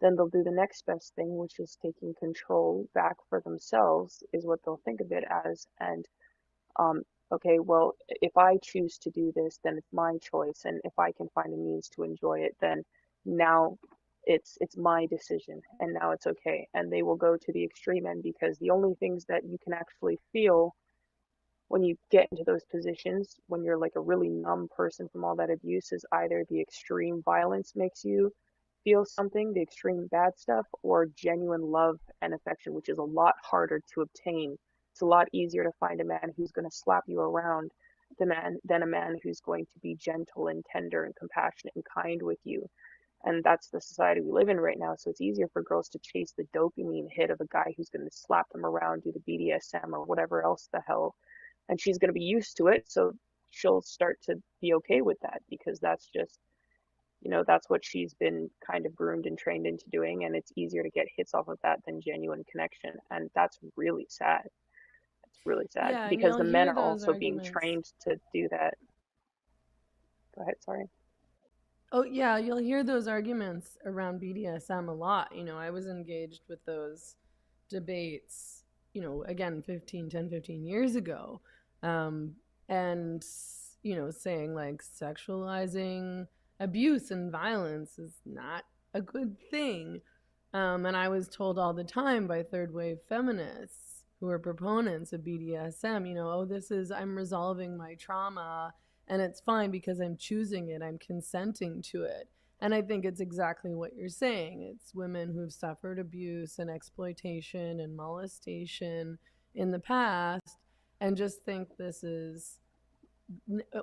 then they'll do the next best thing, which is taking control back for themselves, is what they'll think of it as. And um, okay, well, if I choose to do this, then it's my choice, and if I can find a means to enjoy it, then now it's my decision, and now it's okay. And they will go to the extreme end, because the only things that you can actually feel when you get into those positions, when you're like a really numb person from all that abuse, is either the extreme violence makes you feel something, the extreme bad stuff, or genuine love and affection, which is a lot harder to obtain. It's a lot easier to find a man who's going to slap you around than a man who's going to be gentle and tender and compassionate and kind with you. And that's the society we live in right now. So it's easier for girls to chase the dopamine hit of a guy who's going to slap them around, do the BDSM or whatever else the hell, and she's going to be used to it, so she'll start to be okay with that, because that's just, that's what she's been kind of groomed and trained into doing, and it's easier to get hits off of that than genuine connection. And that's really sad. It's really sad, Yeah, and because you'll the men hear are those also being arguments. trained to do that. Go ahead, sorry. Oh, yeah, you'll hear those arguments around BDSM a lot. I was engaged with those debates, again, 15 years ago. And, saying like sexualizing abuse and violence is not a good thing. And I was told all the time by third wave feminists who are proponents of BDSM, oh, I'm resolving my trauma and it's fine because I'm choosing it, I'm consenting to it. And I think it's exactly what you're saying. It's women who've suffered abuse and exploitation and molestation in the past and just think this is,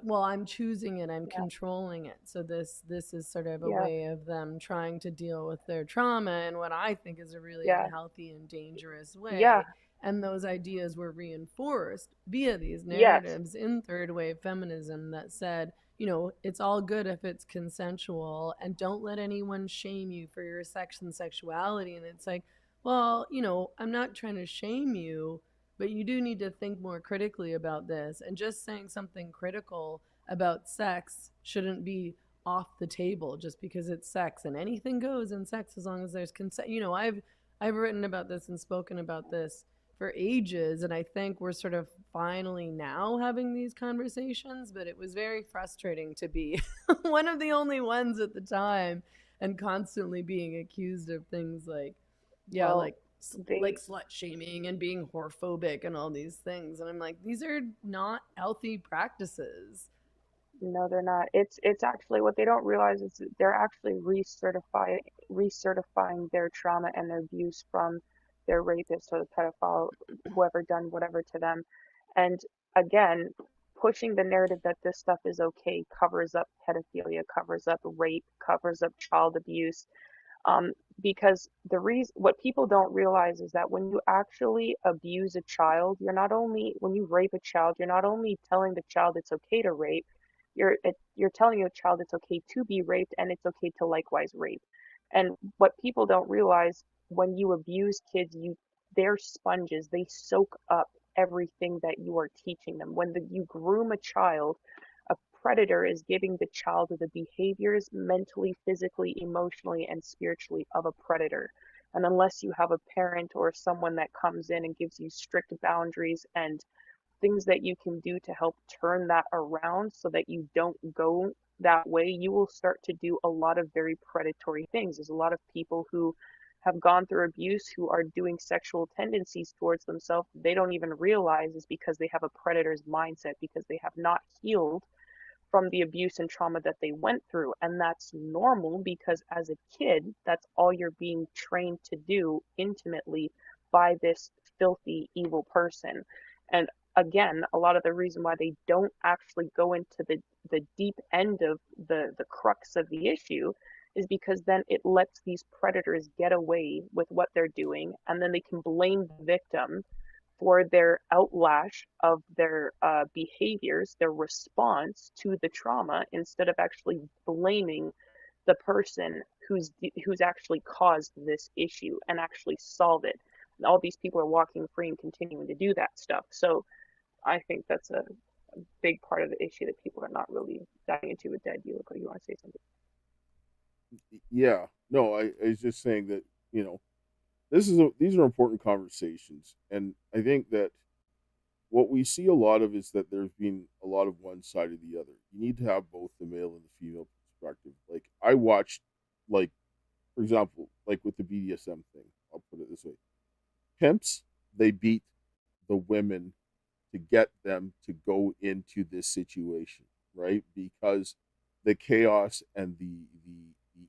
well, I'm choosing it, I'm Yeah, controlling it. So this is sort of a yeah, way of them trying to deal with their trauma in what I think is a really yeah, unhealthy and dangerous yeah, way. And those ideas were reinforced via these yes, narratives in third wave feminism that said, it's all good if it's consensual and don't let anyone shame you for your sex and sexuality. And it's like, well, I'm not trying to shame you, but you do need to think more critically about this. And just saying something critical about sex shouldn't be off the table just because it's sex, and anything goes in sex as long as there's consent. I've written about this and spoken about this for ages, and I think we're sort of finally now having these conversations, but it was very frustrating to be one of the only ones at the time and constantly being accused of things like, yeah, well, like they slut shaming and being whorephobic and all these things. And I'm like, these are not healthy practices. No, they're not. It's actually, what they don't realize is that they're actually recertifying their trauma and their abuse from their rapist or the pedophile, whoever done whatever to them. And again, pushing the narrative that this stuff is okay covers up pedophilia, covers up rape, covers up child abuse. Um, because what people don't realize is that when you actually abuse a child, when you rape a child, you're not only telling the child it's okay to rape, you're telling your child it's okay to be raped, and it's okay to likewise rape. And what people don't realize, when you abuse kids, they're sponges. They soak up everything that you are teaching them. You groom a child, a predator is giving the child the behaviors mentally, physically, emotionally, and spiritually of a predator. And unless you have a parent or someone that comes in and gives you strict boundaries and things that you can do to help turn that around so that you don't go that way, you will start to do a lot of very predatory things. There's a lot of people who have gone through abuse who are doing sexual tendencies towards themselves they don't even realize is because they have a predator's mindset, because they have not healed from the abuse and trauma that they went through. And that's normal, because as a kid, that's all you're being trained to do intimately by this filthy, evil person. And again, a lot of the reason why they don't actually go into the deep end of the crux of the issue is because then it lets these predators get away with what they're doing, and then they can blame the victim for their outlash of their behaviors, their response to the trauma, instead of actually blaming the person who's actually caused this issue and actually solve it. And all these people are walking free and continuing to do that stuff. So I think that's a big part of the issue that people are not really diving into with Dead. You look like you want to say something. Yeah, no, I was just saying that these are important conversations, and I think that what we see a lot of is that there's been a lot of one side or the other. You need to have both the male and the female perspective. Like I watched, like for example, like with the BDSM thing. I'll put it this way: pimps, they beat the women to get them to go into this situation, right? Because the chaos and the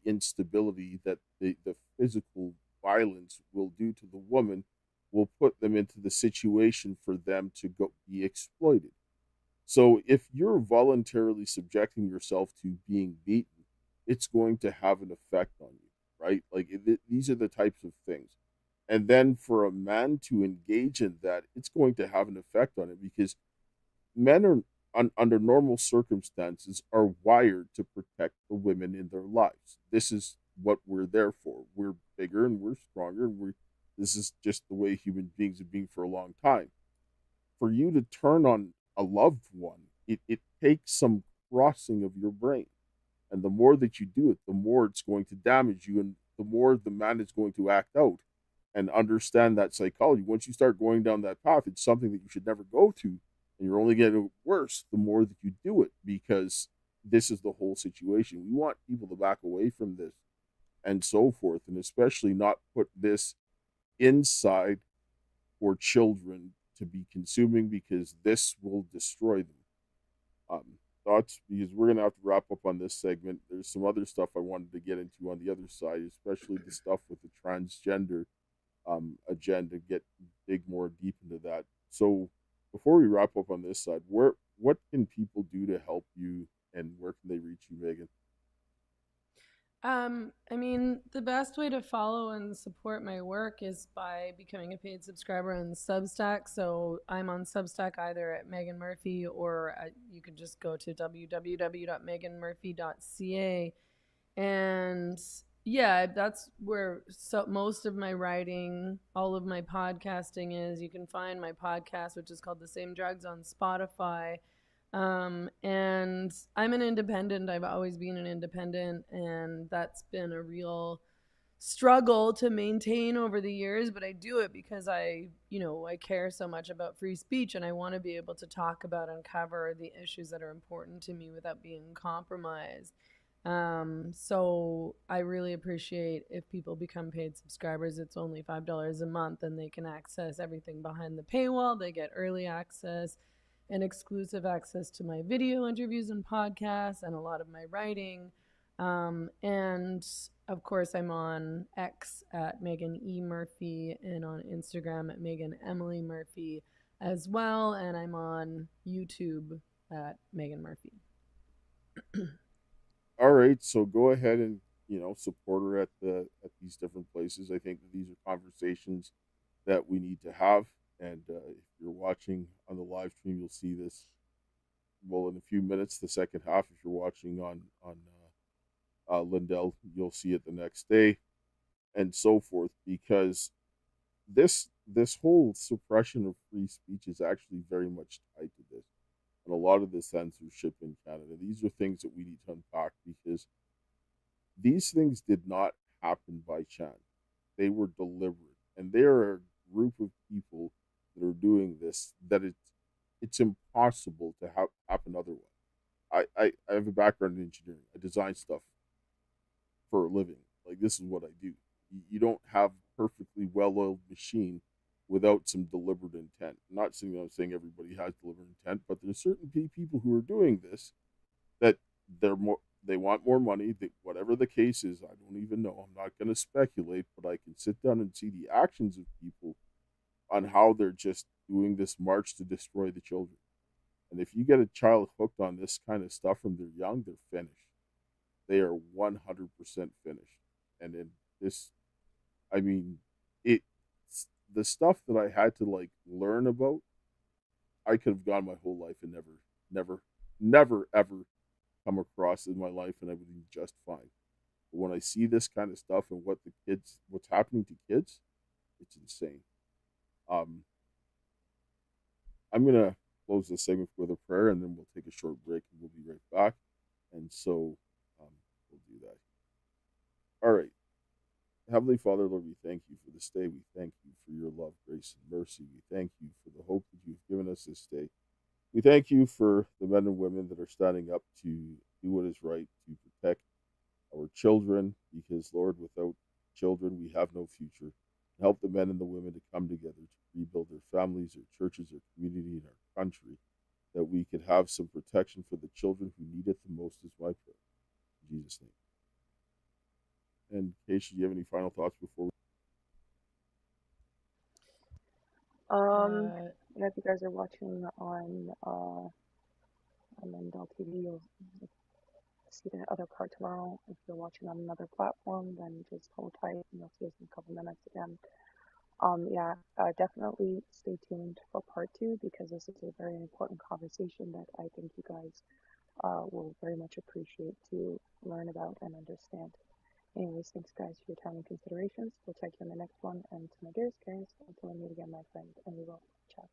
instability that the physical violence will do to the woman will put them into the situation for them to go be exploited. So if you're voluntarily subjecting yourself to being beaten, it's going to have an effect on you, right? Like these are the types of things. And then for a man to engage in that, it's going to have an effect on it because men are under normal circumstances are wired to protect the women in their lives. This is what we're there for. We're bigger and we're stronger and we're this is just the way human beings have been for a long time. For you to turn on a loved one, it takes some crossing of your brain. And the more that you do it, the more it's going to damage you and the more the man is going to act out and understand that psychology. Once you start going down that path, it's something that you should never go to. And you're only getting worse the more that you do it because this is the whole situation. We want people to back away from this and so forth, and especially not put this inside for children to be consuming because this will destroy them. Thoughts? Because we're going to have to wrap up on this segment. There's some other stuff I wanted to get into on the other side, especially the stuff with the transgender agenda, dig more deep into that. So before we wrap up on this side, what can people do to help you and where can they reach you, Megan? I mean, the best way to follow and support my work is by becoming a paid subscriber on Substack. So I'm on Substack either at Meghan Murphy or you could just go to www.meghanmurphy.ca. And yeah, that's where most of my writing, all of my podcasting is. You can find my podcast, which is called The Same Drugs, on Spotify. And I'm an independent. I've always been an independent, and that's been a real struggle to maintain over the years, but I do it because I care so much about free speech and I want to be able to talk about and cover the issues that are important to me without being compromised. So I really appreciate if people become paid subscribers. It's only $5 a month and they can access everything behind the paywall. They get early access and exclusive access to my video interviews and podcasts and a lot of my writing. And of course, I'm on X at Meghan E. Murphy and on Instagram at Meghan Emily Murphy as well. And I'm on YouTube at Meghan Murphy. All right, so go ahead and support her at these different places. I think that these are conversations that we need to have. And if you're watching on the live stream, you'll see this in a few minutes. The second half, if you're watching on Lindell, you'll see it the next day, and so forth. Because this whole suppression of free speech is actually very much tied to this, and a lot of the censorship in Canada. These are things that we need to unpack because these things did not happen by chance. They were deliberate, and they are a group of people that are doing this that it's impossible to happen otherwise. I have a background in engineering. I design stuff for a living. Like this is what I do. You don't have a perfectly well-oiled machine without some deliberate intent. I'm not saying everybody has deliberate intent, but there's certain people who are doing this that they want more money. Whatever the case is, I don't even know. I'm not going to speculate, but I can sit down and see the actions of people on how they're just doing this march to destroy the children. And if you get a child hooked on this kind of stuff from they're young, they're finished. They are 100% finished. And in this, I mean, it's the stuff that I had to learn about. I could have gone my whole life and never ever come across in my life, and I would be just fine. But when I see this kind of stuff and what's happening to kids, it's insane. I'm gonna close this segment with a prayer, and then we'll take a short break, and we'll be right back. And so, we'll do that. All right, Heavenly Father, Lord, we thank you for this day. We thank you for your love, grace, and mercy. We thank you for the hope that you've given us this day. We thank you for the men and women that are standing up to do what is right, to protect our children, because, Lord, without children, we have no future. Help the men and the women to come together to rebuild their families, their churches, their community, and our country, that we could have some protection for the children who need it the most, is my prayer. In Jesus' name. And Kaysha, do you have any final thoughts before we... If you guys are watching on Mendel TV, you'll see the other part tomorrow. If you're watching on another platform, then just hold tight and you'll see us in a couple minutes again. Definitely stay tuned for part 2, because this is a very important conversation that I think you guys will very much appreciate to learn about and understand. Anyways, thanks guys for your time and considerations. We'll check you on the next one. And to my dearest Karis, until we meet again, my friend, and we will chat.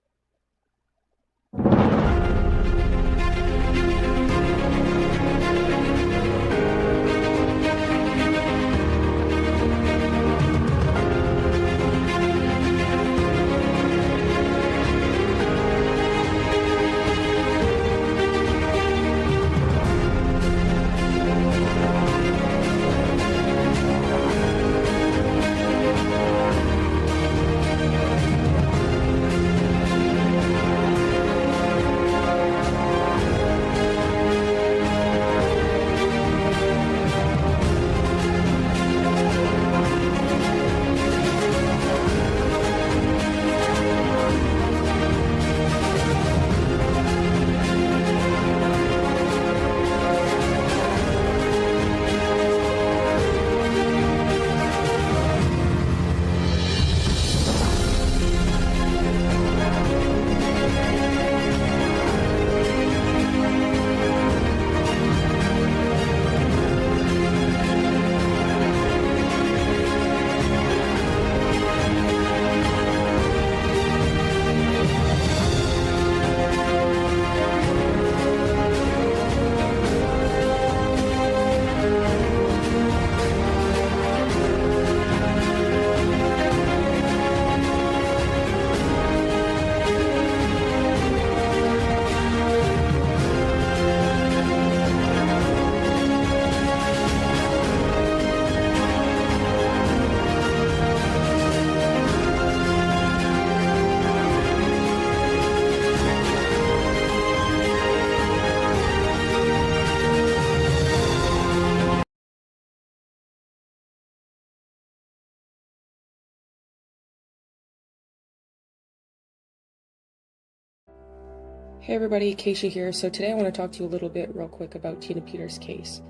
Hey everybody, Kaysha here. So today I want to talk to you a little bit real quick about Tina Peters' case.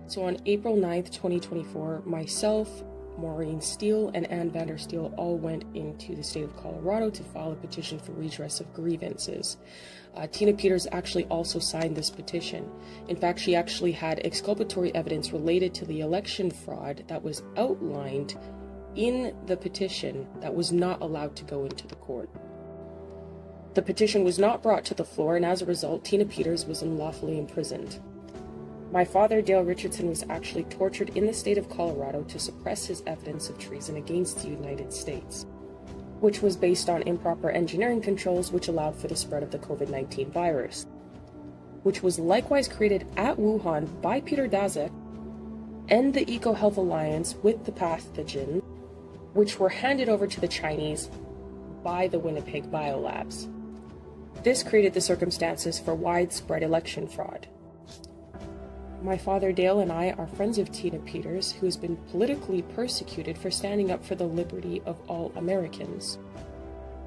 So on April 9th, 2024, myself, Maureen Steele, and Ann Vandersteel all went into the state of Colorado to file a petition for redress of grievances. Tina Peters actually also signed this petition. In fact, she actually had exculpatory evidence related to the election fraud that was outlined in the petition that was not allowed to go into the court. The petition was not brought to the floor, and as a result, Tina Peters was unlawfully imprisoned. My father, Dale Richardson, was actually tortured in the state of Colorado to suppress his evidence of treason against the United States, which was based on improper engineering controls which allowed for the spread of the COVID-19 virus, which was likewise created at Wuhan by Peter Daszak and the EcoHealth Alliance with the pathogen, which were handed over to the Chinese by the Winnipeg Biolabs. This created the circumstances for widespread election fraud. My father Dale and I are friends of Tina Peters, who has been politically persecuted for standing up for the liberty of all Americans.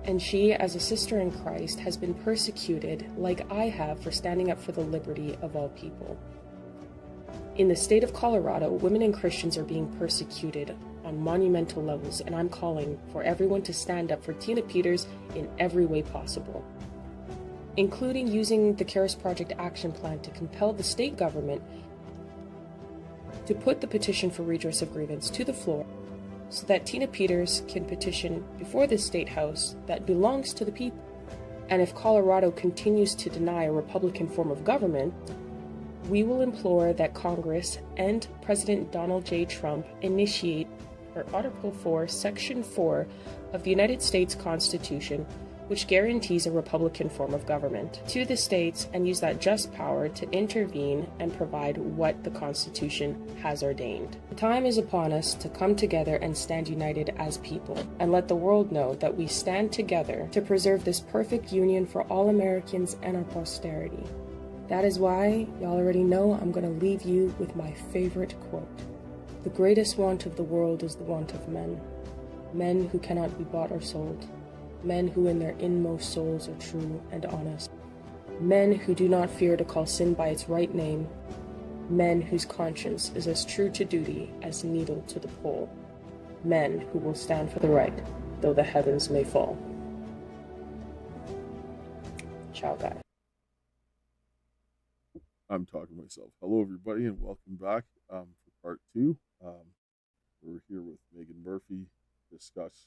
And she, as a sister in Christ, has been persecuted like I have for standing up for the liberty of all people. In the state of Colorado, women and Christians are being persecuted on monumental levels, and I'm calling for everyone to stand up for Tina Peters in every way possible, including using the Karis Project action plan to compel the state government to put the petition for redress of grievance to the floor so that Tina Peters can petition before the state house that belongs to the people. And if Colorado continues to deny a Republican form of government, we will implore that Congress and President Donald J. Trump initiate or Article 4, Section 4 of the United States Constitution, which guarantees a republican form of government, to the states and use that just power to intervene and provide what the Constitution has ordained. The time is upon us to come together and stand united as people, and let the world know that we stand together to preserve this perfect union for all Americans and our posterity. That is why, y'all already know, I'm going to leave you with my favorite quote. The greatest want of the world is the want of men. Men who cannot be bought or sold. Men who in their inmost souls are true and honest. Men who do not fear to call sin by its right name. Men whose conscience is as true to duty as needle to the pole. Men who will stand for the right, though the heavens may fall. Ciao, guys. I'm talking to myself. Hello, everybody, and welcome back for part 2. We're here with Meghan Murphy to discuss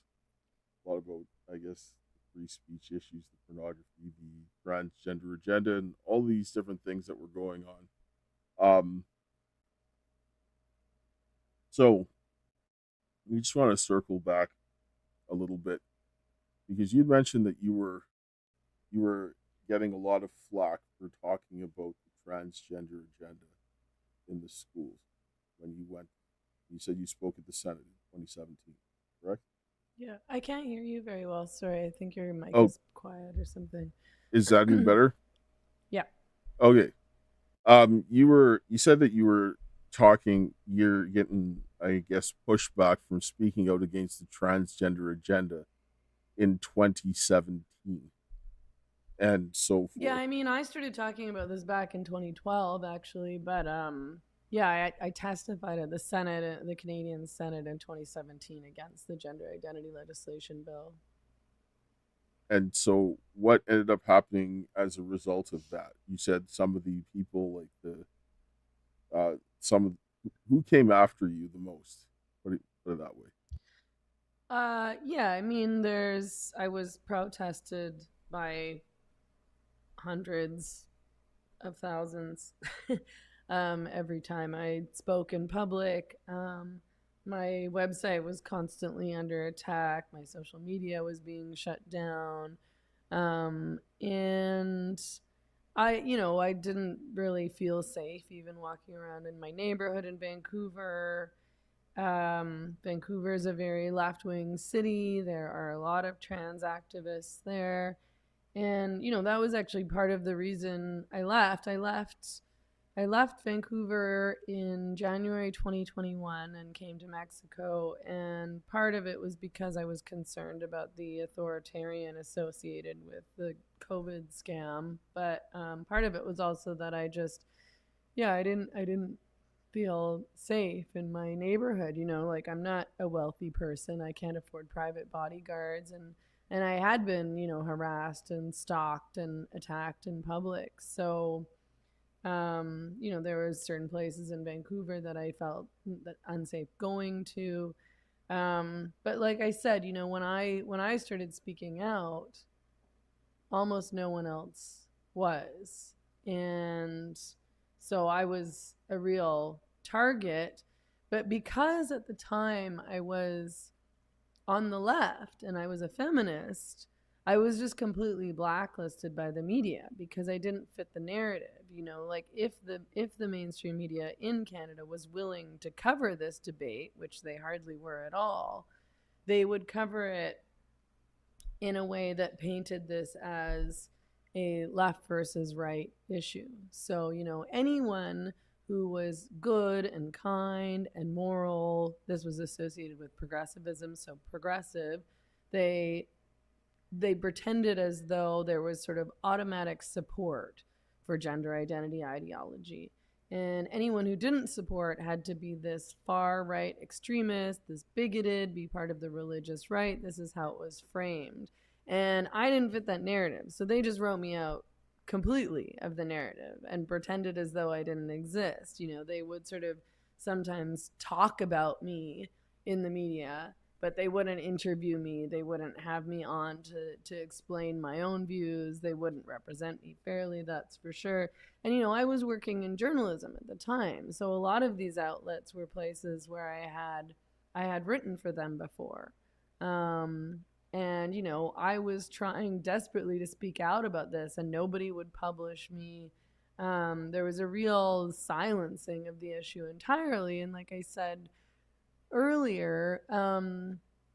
a lot about, I guess, free speech issues, the pornography, the transgender agenda, and all these different things that were going on. So we just want to circle back a little bit, because you mentioned that you were getting a lot of flack for talking about the transgender agenda in the schools when you went. You said you spoke at the Senate in 2017, correct? Yeah, I can't hear you very well. Sorry, I think your mic Oh. is quiet or something. Is that any better? Yeah. Okay. You said that you were talking. You're getting, I guess, pushback from speaking out against the transgender agenda in 2017, and so forth. Yeah, I mean, I started talking about this back in 2012, actually, but yeah, I testified at the Senate, the Canadian Senate, in 2017 against the gender identity legislation bill. And so, what ended up happening as a result of that? You said some of the people, like who came after you the most? Put it that way. Yeah, I mean, I was protested by hundreds of thousands every time I spoke in public. My website was constantly under attack. My social media was being shut down. And I didn't really feel safe even walking around in my neighborhood in Vancouver. Vancouver is a very left-wing city. There are a lot of trans activists there. And, that was actually part of the reason I left. I left Vancouver in January 2021 and came to Mexico. And part of it was because I was concerned about the authoritarian associated with the COVID scam. But part of it was also that I didn't feel safe in my neighborhood. Like, I'm not a wealthy person. I can't afford private bodyguards. And I had been, harassed and stalked and attacked in public. So, there were certain places in Vancouver that I felt unsafe going to. But like I said, when I started speaking out, almost no one else was. And so I was a real target. But because at the time I was on the left and I was a feminist, I was just completely blacklisted by the media because I didn't fit the narrative. Like if the mainstream media in Canada was willing to cover this debate, which they hardly were at all, they would cover it in a way that painted this as a left versus right issue. So, anyone who was good and kind and moral, this was associated with progressivism, so progressive, they pretended as though there was sort of automatic support for gender identity ideology. And anyone who didn't support had to be this far right extremist, this bigoted, be part of the religious right. This is how it was framed. And I didn't fit that narrative. So they just wrote me out completely of the narrative and pretended as though I didn't exist. They would sort of sometimes talk about me in the media, but they wouldn't interview me. They wouldn't have me on to explain my own views. They wouldn't represent me fairly, that's for sure. And, I was working in journalism at the time. So a lot of these outlets were places where I had I had written for them before. And, you know, I was trying desperately to speak out about this, and nobody would publish me. There was a real silencing of the issue entirely. And like I said earlier,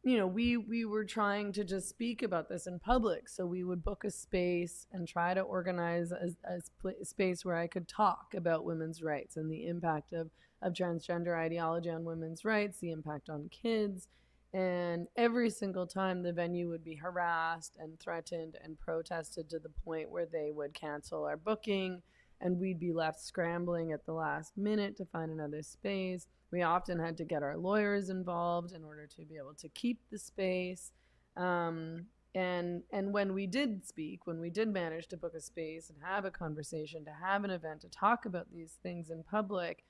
you know, we were trying to just speak about this in public. So we would book a space and try to organize a space where I could talk about women's rights and the impact of transgender ideology on women's rights, the impact on kids. And every single time the venue would be harassed and threatened and protested to the point where they would cancel our booking, and we'd be left scrambling at the last minute to find another space. We often had to get our lawyers involved in order to be able to keep the space. And when we did speak, when we did manage to book a space and have a conversation, to have an event, to talk about these things in public,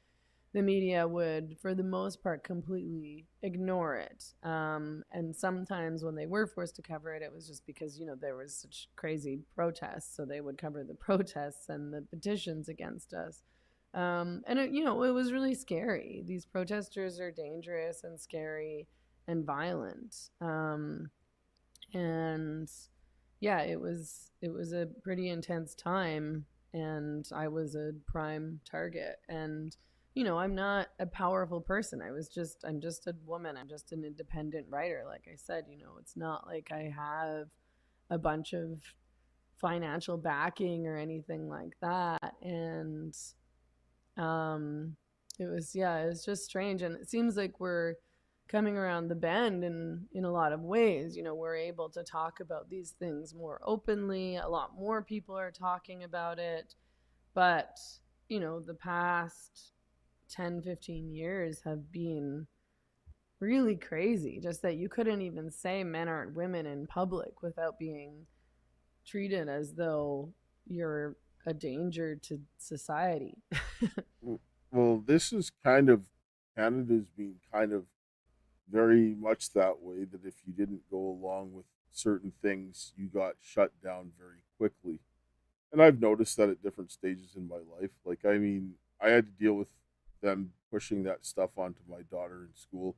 the media would, for the most part, completely ignore it. And sometimes when they were forced to cover it, it was just because, you know, there was such crazy protests. So they would cover the protests and the petitions against us. And, you know, it was really scary. These protesters are dangerous and scary and violent. And yeah, it was a pretty intense time, and I was a prime target. And you know, I'm not a powerful person. I'm just a woman. I'm just an independent writer. Like I said, you know, it's not like I have a bunch of financial backing or anything like that. And it was just strange. And it seems like we're coming around the bend in a lot of ways. You know, we're able to talk about these things more openly. A lot more people are talking about it. But, you know, the past 10-15 years have been really crazy. Just that you couldn't even say men aren't women in public without being treated as though you're a danger to society. Well, this is kind of Canada's being kind of very much that way, that if you didn't go along with certain things, you got shut down very quickly. And I've noticed that at different stages in my life. Like, I mean, I had to deal with them pushing that stuff onto my daughter in school.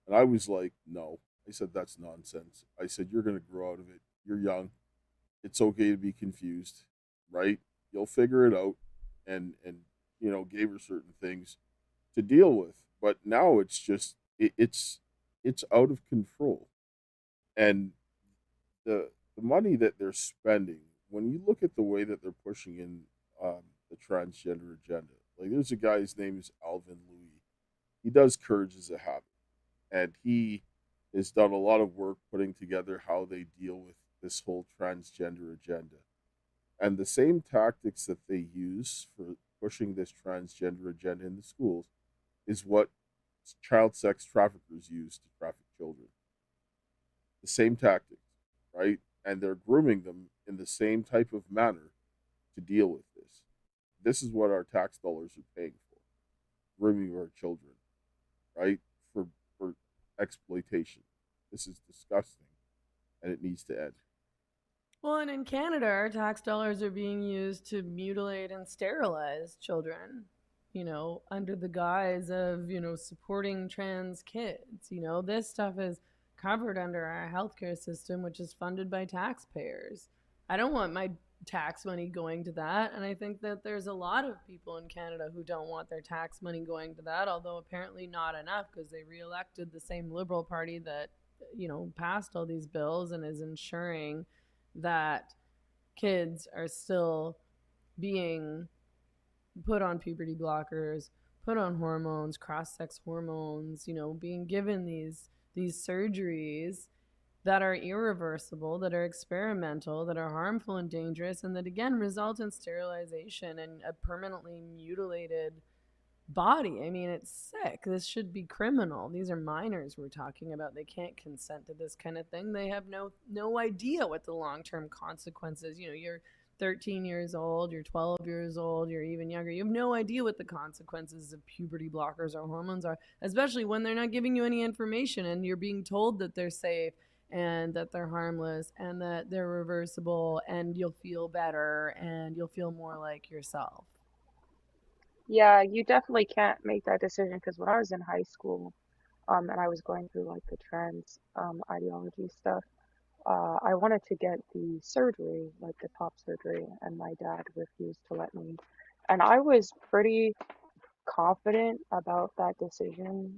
And I was like, no. I said, that's nonsense. I said, you're going to grow out of it. You're young. It's okay to be confused, right? You'll figure it out. And you know, gave her certain things to deal with. But now it's just, it's out of control. And the money that they're spending, when you look at the way that they're pushing in the transgender agenda, like there's a guy, his name is Alvin Louis. He does Courage as a Habit, and he has done a lot of work putting together how they deal with this whole transgender agenda. And the same tactics that they use for pushing this transgender agenda in the schools is what child sex traffickers use to traffic children. The same tactics, right? And they're grooming them in the same type of manner to deal with this. This is what our tax dollars are paying for, grooming our children, right? For exploitation. This is disgusting, and it needs to end. Well, and in Canada, our tax dollars are being used to mutilate and sterilize children, you know, under the guise of, you know, supporting trans kids. You know, this stuff is covered under our healthcare system, which is funded by taxpayers. I don't want my tax money going to that. And I think that there's a lot of people in Canada who don't want their tax money going to that, although apparently not enough, because they reelected the same Liberal Party that, you know, passed all these bills and is ensuring that kids are still being put on puberty blockers, put on hormones, cross-sex hormones, you know, being given these surgeries that are irreversible, that are experimental, that are harmful and dangerous, and that again result in sterilization and a permanently mutilated body. I mean, it's sick. This should be criminal. These are minors we're talking about. They can't consent to this kind of thing. They have no idea what the long-term consequences. You know, you're 13 years old, you're 12 years old, you're even younger. You have no idea what the consequences of puberty blockers or hormones are, especially when they're not giving you any information and you're being told that they're safe and that they're harmless and that they're reversible and you'll feel better and you'll feel more like yourself. Yeah, you definitely can't make that decision because when I was in high school, and I was going through like the trans ideology stuff. I wanted to get the surgery, like the top surgery, and my dad refused to let me. And I was pretty confident about that decision,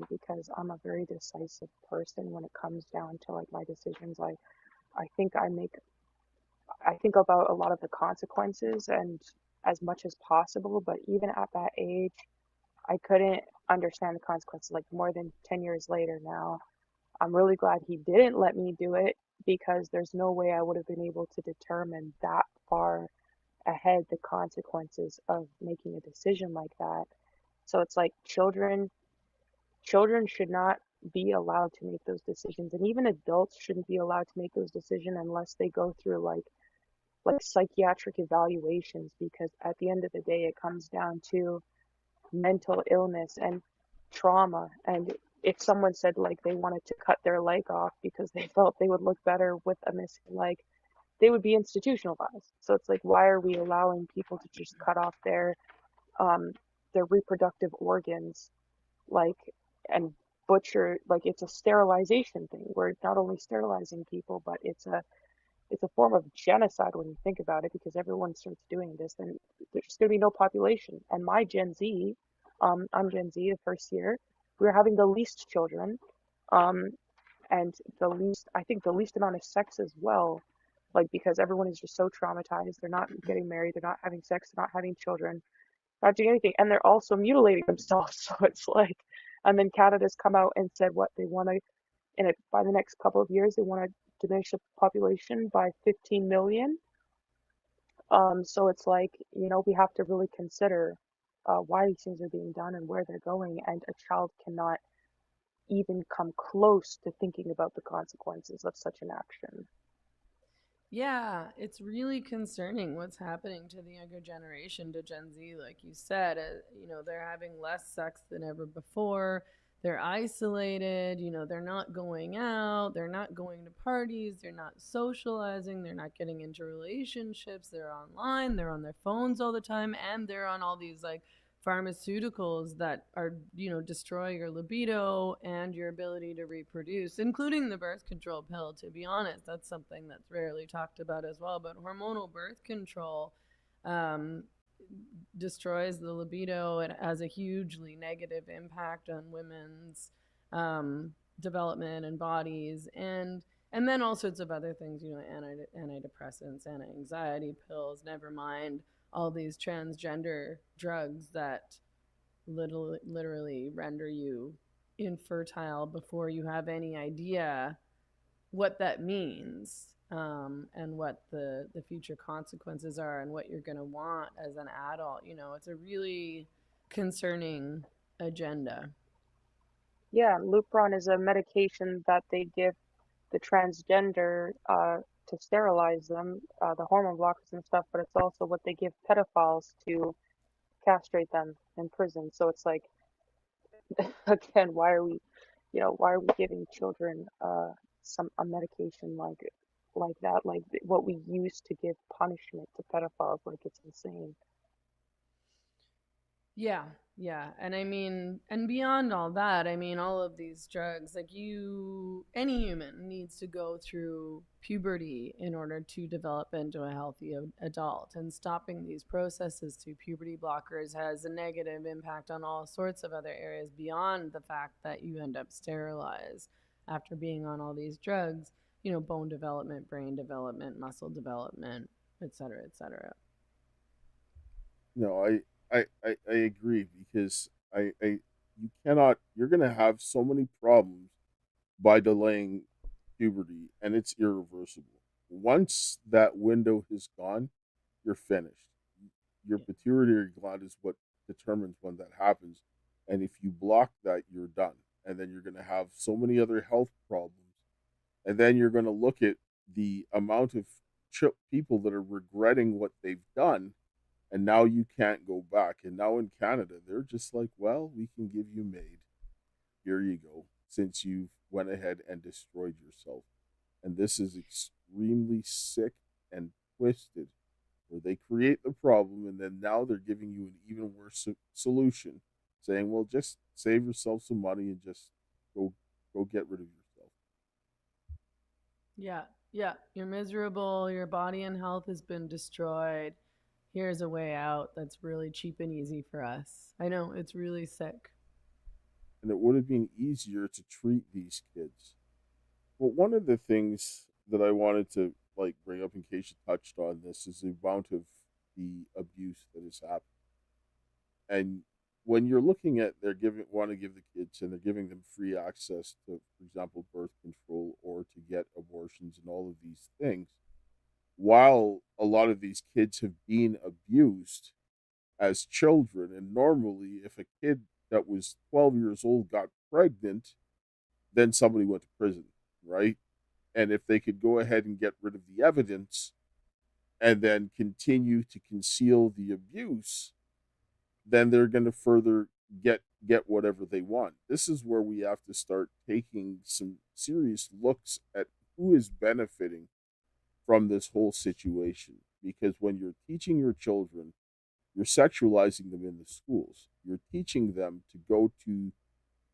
because I'm a very decisive person when it comes down to like my decisions. I think I think about a lot of the consequences and as much as possible, but even at that age, I couldn't understand the consequences like more than 10 years later now. I'm really glad he didn't let me do it because there's no way I would have been able to determine that far ahead the consequences of making a decision like that. So it's like children should not be allowed to make those decisions, and even adults shouldn't be allowed to make those decisions unless they go through like psychiatric evaluations, because at the end of the day it comes down to mental illness and trauma. And if someone said like they wanted to cut their leg off because they felt they would look better with a missing leg, they would be institutionalized. So it's like, why are we allowing people to just cut off um their reproductive organs, like, and butcher, like it's a sterilization thing. We're not only sterilizing people, but it's a form of genocide when you think about it, because everyone starts doing this, then there's going to be no population. And my Gen Z, I'm Gen Z, the first year, we're having the least children, um, and the least, I think the least amount of sex as well, like because everyone is just so traumatized. They're not getting married, they're not having sex, they're not having children, not doing anything, and they're also mutilating themselves. So it's like, and then Canada's come out and said what they want to, in it by the next couple of years, they want to diminish the population by 15 million. So it's like, we have to really consider why these things are being done and where they're going, and a child cannot even come close to thinking about the consequences of such an action. Yeah, it's really concerning what's happening to the younger generation, to Gen Z, like you said. They're having less sex than ever before. They're isolated, they're not going out, they're not going to parties, they're not socializing, they're not getting into relationships, they're online, they're on their phones all the time, and they're on all these like pharmaceuticals that are, destroy your libido and your ability to reproduce, including the birth control pill. To be honest, that's something that's rarely talked about as well. But hormonal birth control um, destroys the libido. It has a hugely negative impact on women's development and bodies, and then all sorts of other things, antidepressants, anti-anxiety pills, never mind all these transgender drugs that literally render you infertile before you have any idea what that means, and what the future consequences are and what you're going to want as an adult. It's a really concerning agenda. Yeah, Lupron is a medication that they give the transgender to sterilize them, the hormone blockers and stuff, but it's also what they give pedophiles to castrate them in prison. So it's like, again, why are we giving children some a medication like that, like what we used to give punishment to pedophiles? Like, it's insane. Yeah, yeah. And I mean, and beyond all that, I mean, all of these drugs, like any human needs to go through puberty in order to develop into a healthy adult. And stopping these processes through puberty blockers has a negative impact on all sorts of other areas beyond the fact that you end up sterilized after being on all these drugs, bone development, brain development, muscle development, et cetera, et cetera. No, I agree because you cannot, you're going to have so many problems by delaying puberty, and it's irreversible. Once that window is gone, you're finished. Your pituitary gland is what determines when that happens. And if you block that, you're done. And then you're going to have so many other health problems. And then you're going to look at the amount of people that are regretting what they've done, and now you can't go back. And now in Canada, they're just like, well, we can give you MAID. Here you go, since you went ahead and destroyed yourself. And this is extremely sick and twisted, where they create the problem and then now they're giving you an even worse solution, saying, well, just save yourself some money and just go get rid of yourself. Yeah, yeah. You're miserable. Your body and health has been destroyed. Here's a way out that's really cheap and easy for us. I know it's really sick. And it would have been easier to treat these kids. But one of the things that I wanted to like bring up in case you touched on this is the amount of the abuse that has happened. And when you're looking at want to give the kids and they're giving them free access to, for example, birth control or to get abortions and all of these things, while a lot of these kids have been abused as children, and normally if a kid that was 12 years old got pregnant, then somebody went to prison, right? And if they could go ahead and get rid of the evidence and then continue to conceal the abuse, then they're going to further get whatever they want. This is where we have to start taking some serious looks at who is benefiting from this whole situation. Because when you're teaching your children, you're sexualizing them in the schools. You're teaching them to go to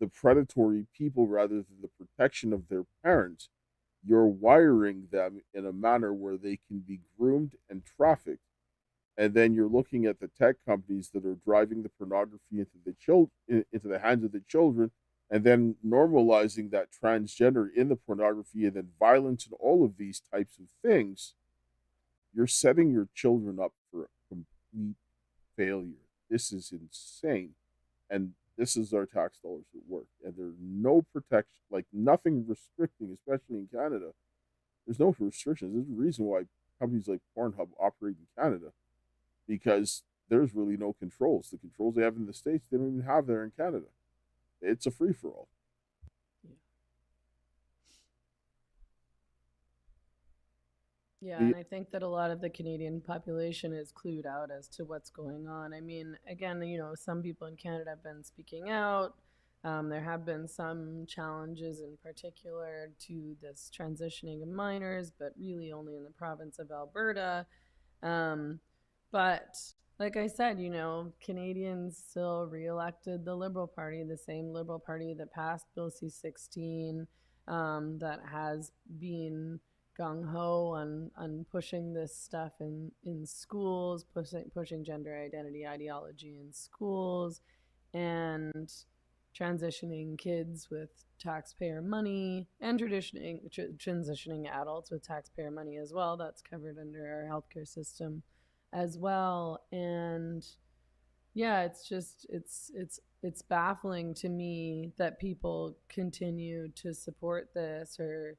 the predatory people rather than the protection of their parents. You're wiring them in a manner where they can be groomed and trafficked. And then you're looking at the tech companies that are driving the pornography into the hands of the children, and then normalizing that transgender in the pornography, and then violence and all of these types of things. You're setting your children up for a complete failure. This is insane. And this is our tax dollars at work. And there's no protection, like nothing restricting, especially in Canada. There's no restrictions. There's a reason why companies like Pornhub operate in Canada, because there's really no controls. The controls they have in the States, they don't even have there in Canada. It's a free-for-all. Yeah, and I think that a lot of the Canadian population is clued out as to what's going on. I mean, again, some people in Canada have been speaking out. There have been some challenges in particular to this transitioning of minors, but really only in the province of Alberta. But like I said, Canadians still re-elected the Liberal Party, the same Liberal Party that passed Bill C-16, that has been gung-ho on pushing this stuff in schools, pushing gender identity ideology in schools, and transitioning kids with taxpayer money, and transitioning adults with taxpayer money as well. That's covered under our healthcare system as well. And yeah, it's just it's baffling to me that people continue to support this, or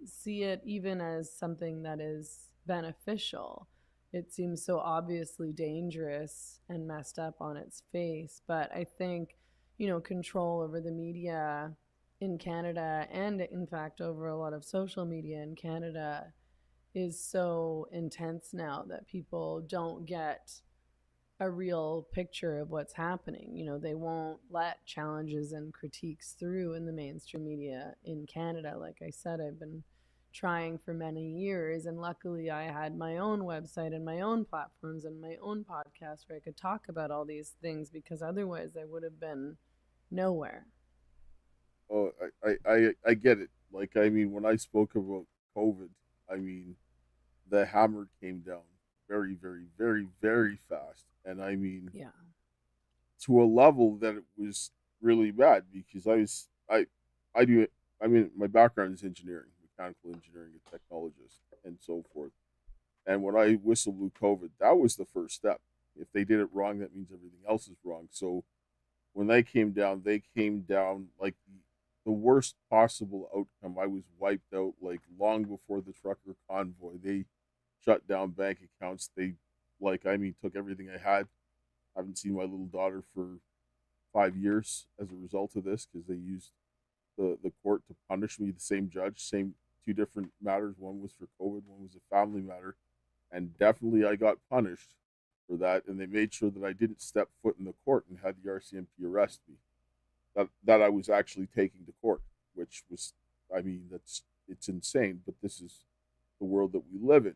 see it even as something that is beneficial. It seems so obviously dangerous and messed up on its face. But I think control over the media in Canada, and in fact over a lot of social media in Canada, is so intense now that people don't get a real picture of what's happening. They won't let challenges and critiques through in the mainstream media in Canada. Like I said, I've been trying for many years, and luckily I had my own website and my own platforms and my own podcast where I could talk about all these things, because otherwise I would have been nowhere. Oh, I get it. Like, I mean, when I spoke about COVID, I mean, the hammer came down very, very, very, very fast. And I mean, Yeah. to a level that it was really bad, because I do, I mean, my background is engineering, mechanical engineering, and technologist, and so forth. And when I whistle blew COVID, that was the first step. If they did it wrong, that means everything else is wrong. So when they came down like the worst possible outcome. I was wiped out like long before the trucker convoy. They shut down bank accounts. They took everything I had. I haven't seen my little daughter for 5 years as a result of this, because they used the court to punish me. The same judge, same two different matters. One was for COVID, one was a family matter, and definitely I got punished for that. And they made sure that I didn't step foot in the court and had the RCMP arrest me. That I was actually taking to court, which was, I mean, it's insane. But this is the world that we live in.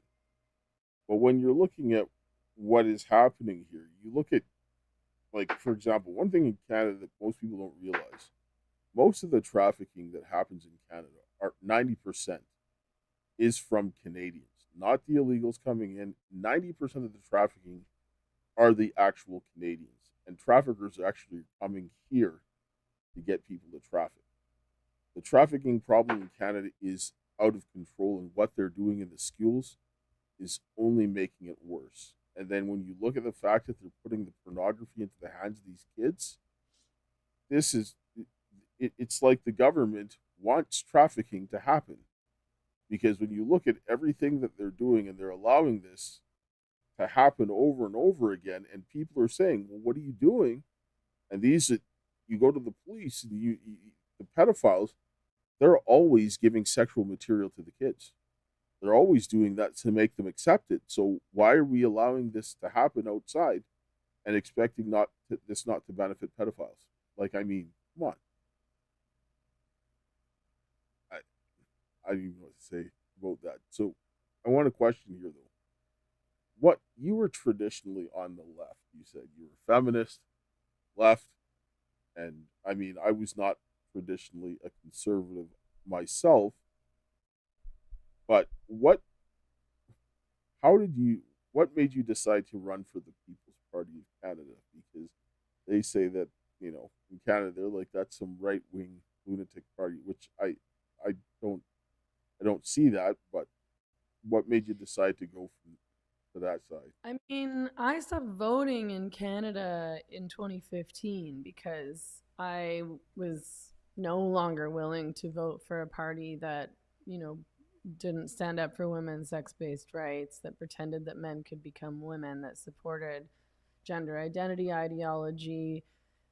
But when you're looking at what is happening here, you look at, like, for example, one thing in Canada that most people don't realize most of the trafficking that happens in Canada, are 90%, is from Canadians, not the illegals coming in. 90% of the trafficking are the actual Canadians, and traffickers are actually coming here to get people to traffic. The trafficking problem in Canada is out of control, and what they're doing in the schools is only making it worse. And then when you look at the fact that they're putting the pornography into the hands of these kids, this is it's like the government wants trafficking to happen, because when you look at everything that they're doing and they're allowing this to happen over and over again, and people are saying, well, what are you doing? And you go to the police, and the pedophiles, they're always giving sexual material to the kids. They're always doing that to make them accept it. So why are we allowing this to happen outside and expecting this not to benefit pedophiles? Like, I mean, come on. I don't even know what to say about that. So I want to question here, though. What you were traditionally on the left, you said you were feminist, left, and I mean, I was not traditionally a conservative myself, but what made you decide to run for the People's Party of Canada? Because they say that, in Canada, they're like, that's some right wing lunatic party, which I don't see that. But what made you decide to go to that side? I mean, I stopped voting in Canada in 2015 because I was no longer willing to vote for a party that, didn't stand up for women's sex-based rights, that pretended that men could become women, that supported gender identity ideology.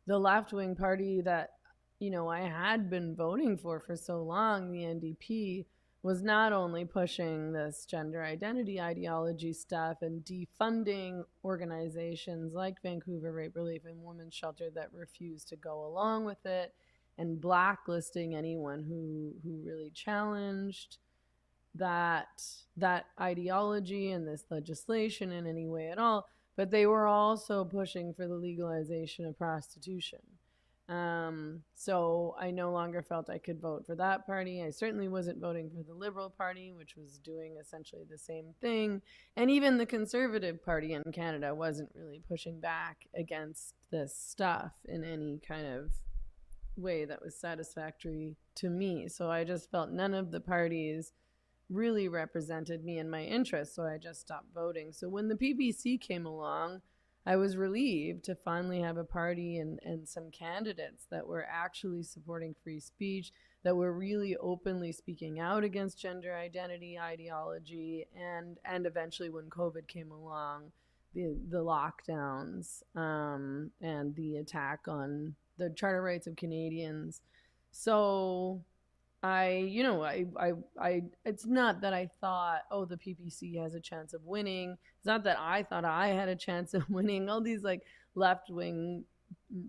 The left-wing party that, I had been voting for so long, the NDP, was not only pushing this gender identity ideology stuff and defunding organizations like Vancouver Rape Relief and Women's Shelter that refused to go along with it, and blacklisting anyone who really challenged that ideology and this legislation in any way at all, but they were also pushing for the legalization of prostitution. So I no longer felt I could vote for that party. I certainly wasn't voting for the Liberal Party, which was doing essentially the same thing. And even the Conservative Party in Canada wasn't really pushing back against this stuff in any kind of way that was satisfactory to me. So I just felt none of the parties really represented me and my interests, so I just stopped voting. So when the PPC came along, I was relieved to finally have a party and some candidates that were actually supporting free speech, that were really openly speaking out against gender identity ideology, and eventually when COVID came along, the lockdowns and the attack on the charter rights of Canadians. So it's not that I thought, oh, the PPC has a chance of winning. It's not that I thought I had a chance of winning. All these like left wing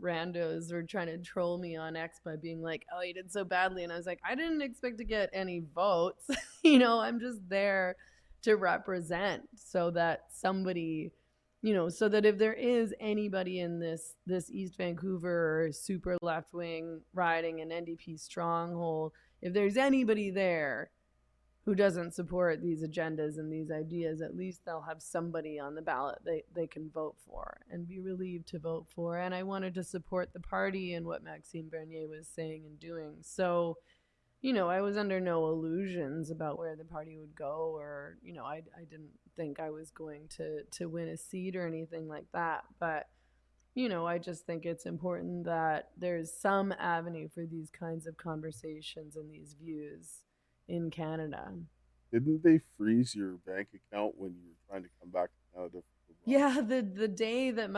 randos were trying to troll me on X by being like, oh, you did so badly. And I was like, I didn't expect to get any votes. I'm just there to represent so that somebody, so that if there is anybody in this East Vancouver super left wing riding an NDP stronghold, if there's anybody there who doesn't support these agendas and these ideas, at least they'll have somebody on the ballot they can vote for and be relieved to vote for. And I wanted to support the party and what Maxime Bernier was saying and doing. So, I was under no illusions about where the party would go, or, I didn't think I was going to win a seat or anything like that. But I just think it's important that there's some avenue for these kinds of conversations and these views in Canada. Didn't they freeze your bank account when you were trying to come back to Canada? Yeah, the day that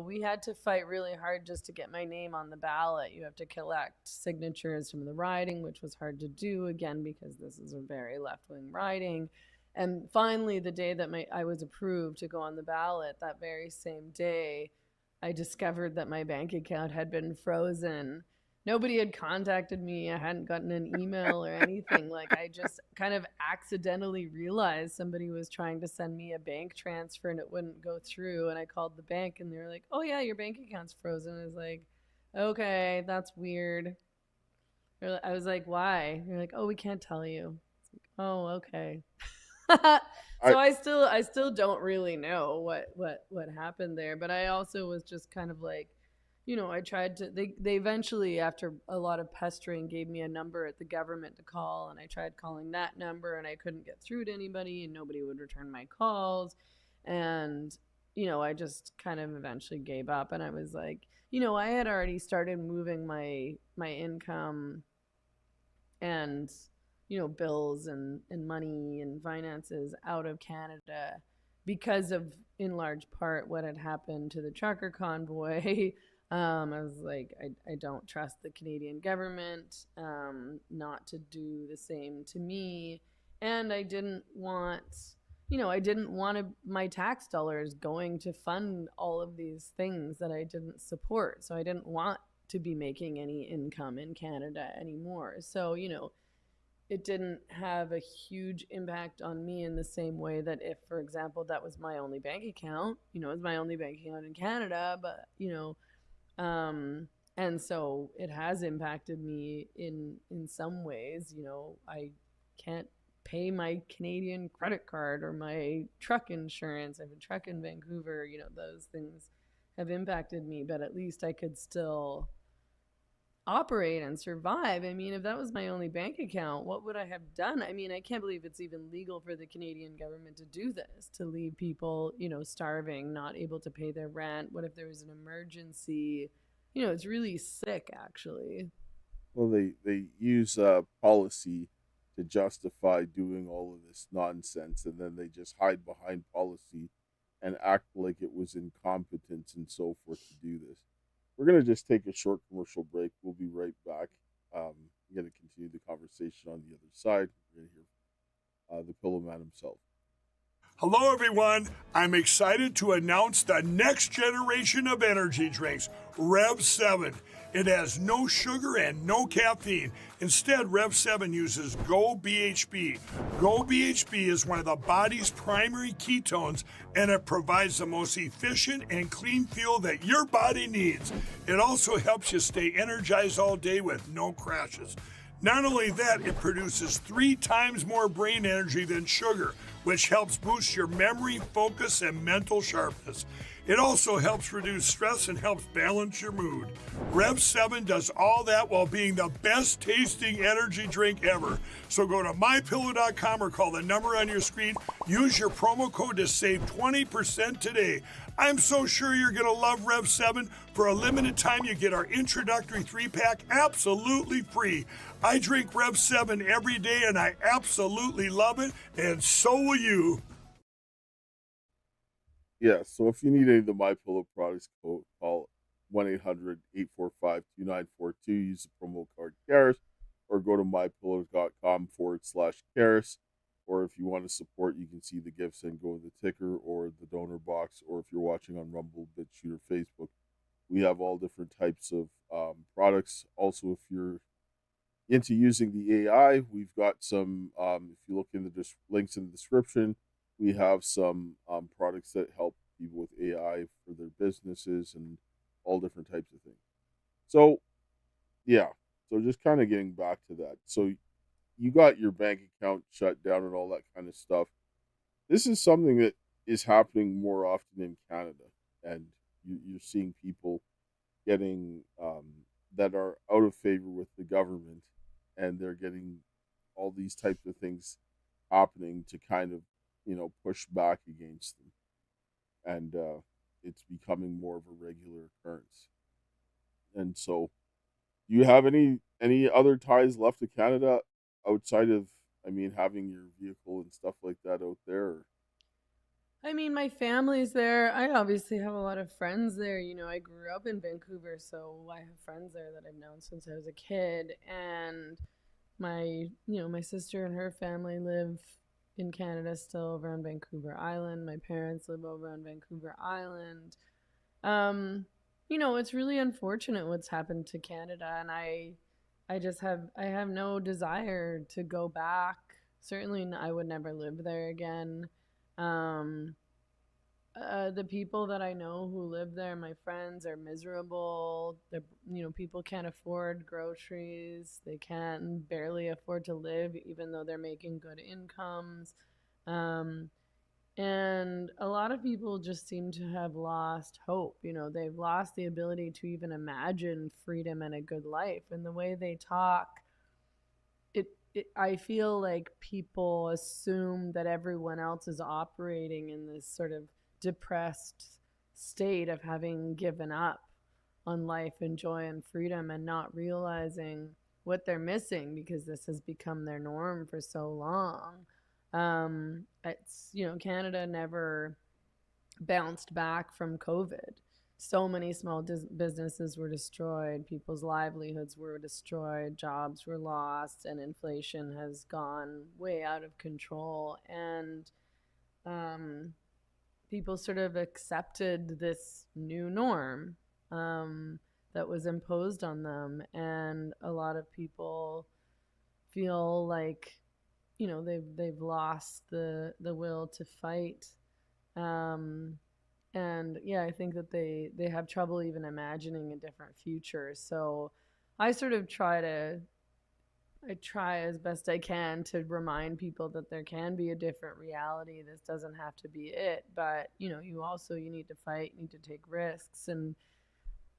we had to fight really hard just to get my name on the ballot. You have to collect signatures from the riding, which was hard to do, again, because this is a very left-wing riding. And finally, the day that I was approved to go on the ballot, that very same day, I discovered that my bank account had been frozen. Nobody had contacted me. I hadn't gotten an email or anything. Like, I just kind of accidentally realized somebody was trying to send me a bank transfer and it wouldn't go through. And I called the bank and they were like, oh, yeah, your bank account's frozen. I was like, okay, that's weird. I was like, why? You're like, oh, we can't tell you. It's like, oh, okay. I So I still don't really know what happened there, but I also was just kind of like, I tried to they eventually, after a lot of pestering, gave me a number at the government to call, and I tried calling that number and I couldn't get through to anybody and nobody would return my calls. And I just kind of eventually gave up, and I was like, I had already started moving my income and bills and money and finances out of Canada because of, in large part, what had happened to the trucker convoy. I was like, I don't trust the Canadian government not to do the same to me, and I didn't want my tax dollars going to fund all of these things that I didn't support. So I didn't want to be making any income in Canada anymore. So, it didn't have a huge impact on me in the same way that if, for example, that was my only bank account, it was my only bank account in Canada, but, and so it has impacted me in some ways. I can't pay my Canadian credit card or my truck insurance. I have a truck in Vancouver. Those things have impacted me, but at least I could still operate and survive. I mean, if that was my only bank account, what would I have done? I mean, I can't believe it's even legal for the Canadian government to do this, to leave people, starving, not able to pay their rent. What if there was an emergency? It's really sick, actually. Well, they use policy to justify doing all of this nonsense, and then they just hide behind policy and act like it was incompetence and so forth to do this. We're gonna just take a short commercial break. We'll be right back. I'm gonna continue the conversation on the other side. We're gonna hear the Pillow Man himself. Hello, everyone. I'm excited to announce the next generation of energy drinks, Rev 7. It has no sugar and no caffeine. Instead, Rev 7 uses Go BHB. Go BHB is one of the body's primary ketones, and it provides the most efficient and clean fuel that your body needs. It also helps you stay energized all day with no crashes. Not only that, it produces 3 times more brain energy than sugar, which helps boost your memory, focus, and mental sharpness. It also helps reduce stress and helps balance your mood. Rev 7 does all that while being the best tasting energy drink ever. So go to MyPillow.com or call the number on your screen. Use your promo code to save 20% today. I'm so sure you're going to love Rev 7. For a limited time, you get our introductory 3-pack absolutely free. I drink Rev 7 every day and I absolutely love it, and so will you. Yeah, so if you need any of the MyPillow products, call 1-800-845-2942. Use the promo code Karis, or go to mypillow.com/Karis. Or if you want to support, you can see the gifts and go to the ticker or the donor box. Or if you're watching on Rumble, BitChute, or Facebook, we have all different types of products. Also, if you're into using the AI, we've got some, if you look in the links in the description, we have some products that help people with AI for their businesses and all different types of things. So, yeah. So just kind of getting back to that. So you got your bank account shut down and all that kind of stuff. This is something that is happening more often in Canada. And you're seeing people getting that are out of favor with the government, and they're getting all these types of things happening to kind of push back against them, and it's becoming more of a regular occurrence. And so, do you have any other ties left to Canada outside of, having your vehicle and stuff like that out there? Or? I mean, my family's there. I obviously have a lot of friends there. I grew up in Vancouver, so I have friends there that I've known since I was a kid. And my sister and her family live in Canada still, over on Vancouver Island. My parents live over on Vancouver Island. It's really unfortunate what's happened to Canada, and I have no desire to go back. Certainly, I would never live there again. The people that I know who live there, my friends, are miserable. They're, people can't afford groceries. They can barely afford to live, even though they're making good incomes. Um, and a lot of people just seem to have lost hope. They've lost the ability to even imagine freedom and a good life. And the way they talk, I feel like people assume that everyone else is operating in this sort of depressed state of having given up on life and joy and freedom, and not realizing what they're missing because this has become their norm for so long. Canada never bounced back from COVID. So many small businesses were destroyed, people's livelihoods were destroyed, jobs were lost, and inflation has gone way out of control. And um, people sort of accepted this new norm that was imposed on them. And a lot of people feel like, they've lost the will to fight. Um, and yeah, I think that they have trouble even imagining a different future. So I sort of I try as best I can to remind people that there can be a different reality. This doesn't have to be it, but you need to fight, you need to take risks. And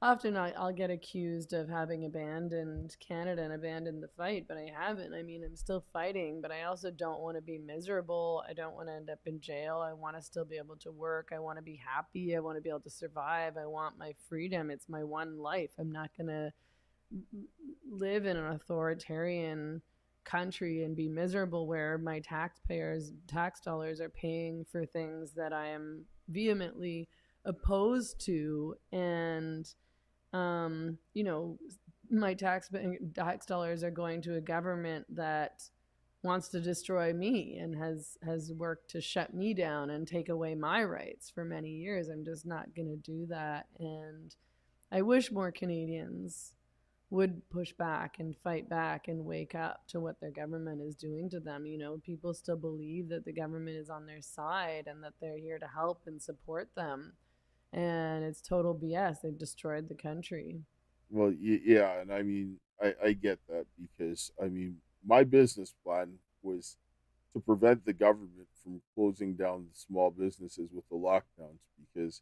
often I'll get accused of having abandoned Canada and abandoned the fight, but I haven't. I mean, I'm still fighting, but I also don't want to be miserable. I don't want to end up in jail. I want to still be able to work. I want to be happy. I want to be able to survive. I want my freedom. It's my one life. I'm not going to live in an authoritarian country and be miserable where my taxpayers' tax dollars are paying for things that I am vehemently opposed to. And my tax dollars are going to a government that wants to destroy me and has worked to shut me down and take away my rights for many years. I'm just not going to do that. And I wish more Canadians would push back and fight back and wake up to what their government is doing to them. People still believe that the government is on their side and that they're here to help and support them. And it's total BS. They've destroyed the country. Well, yeah, and I mean, I get that because I mean, my business plan was to prevent the government from closing down the small businesses with the lockdowns because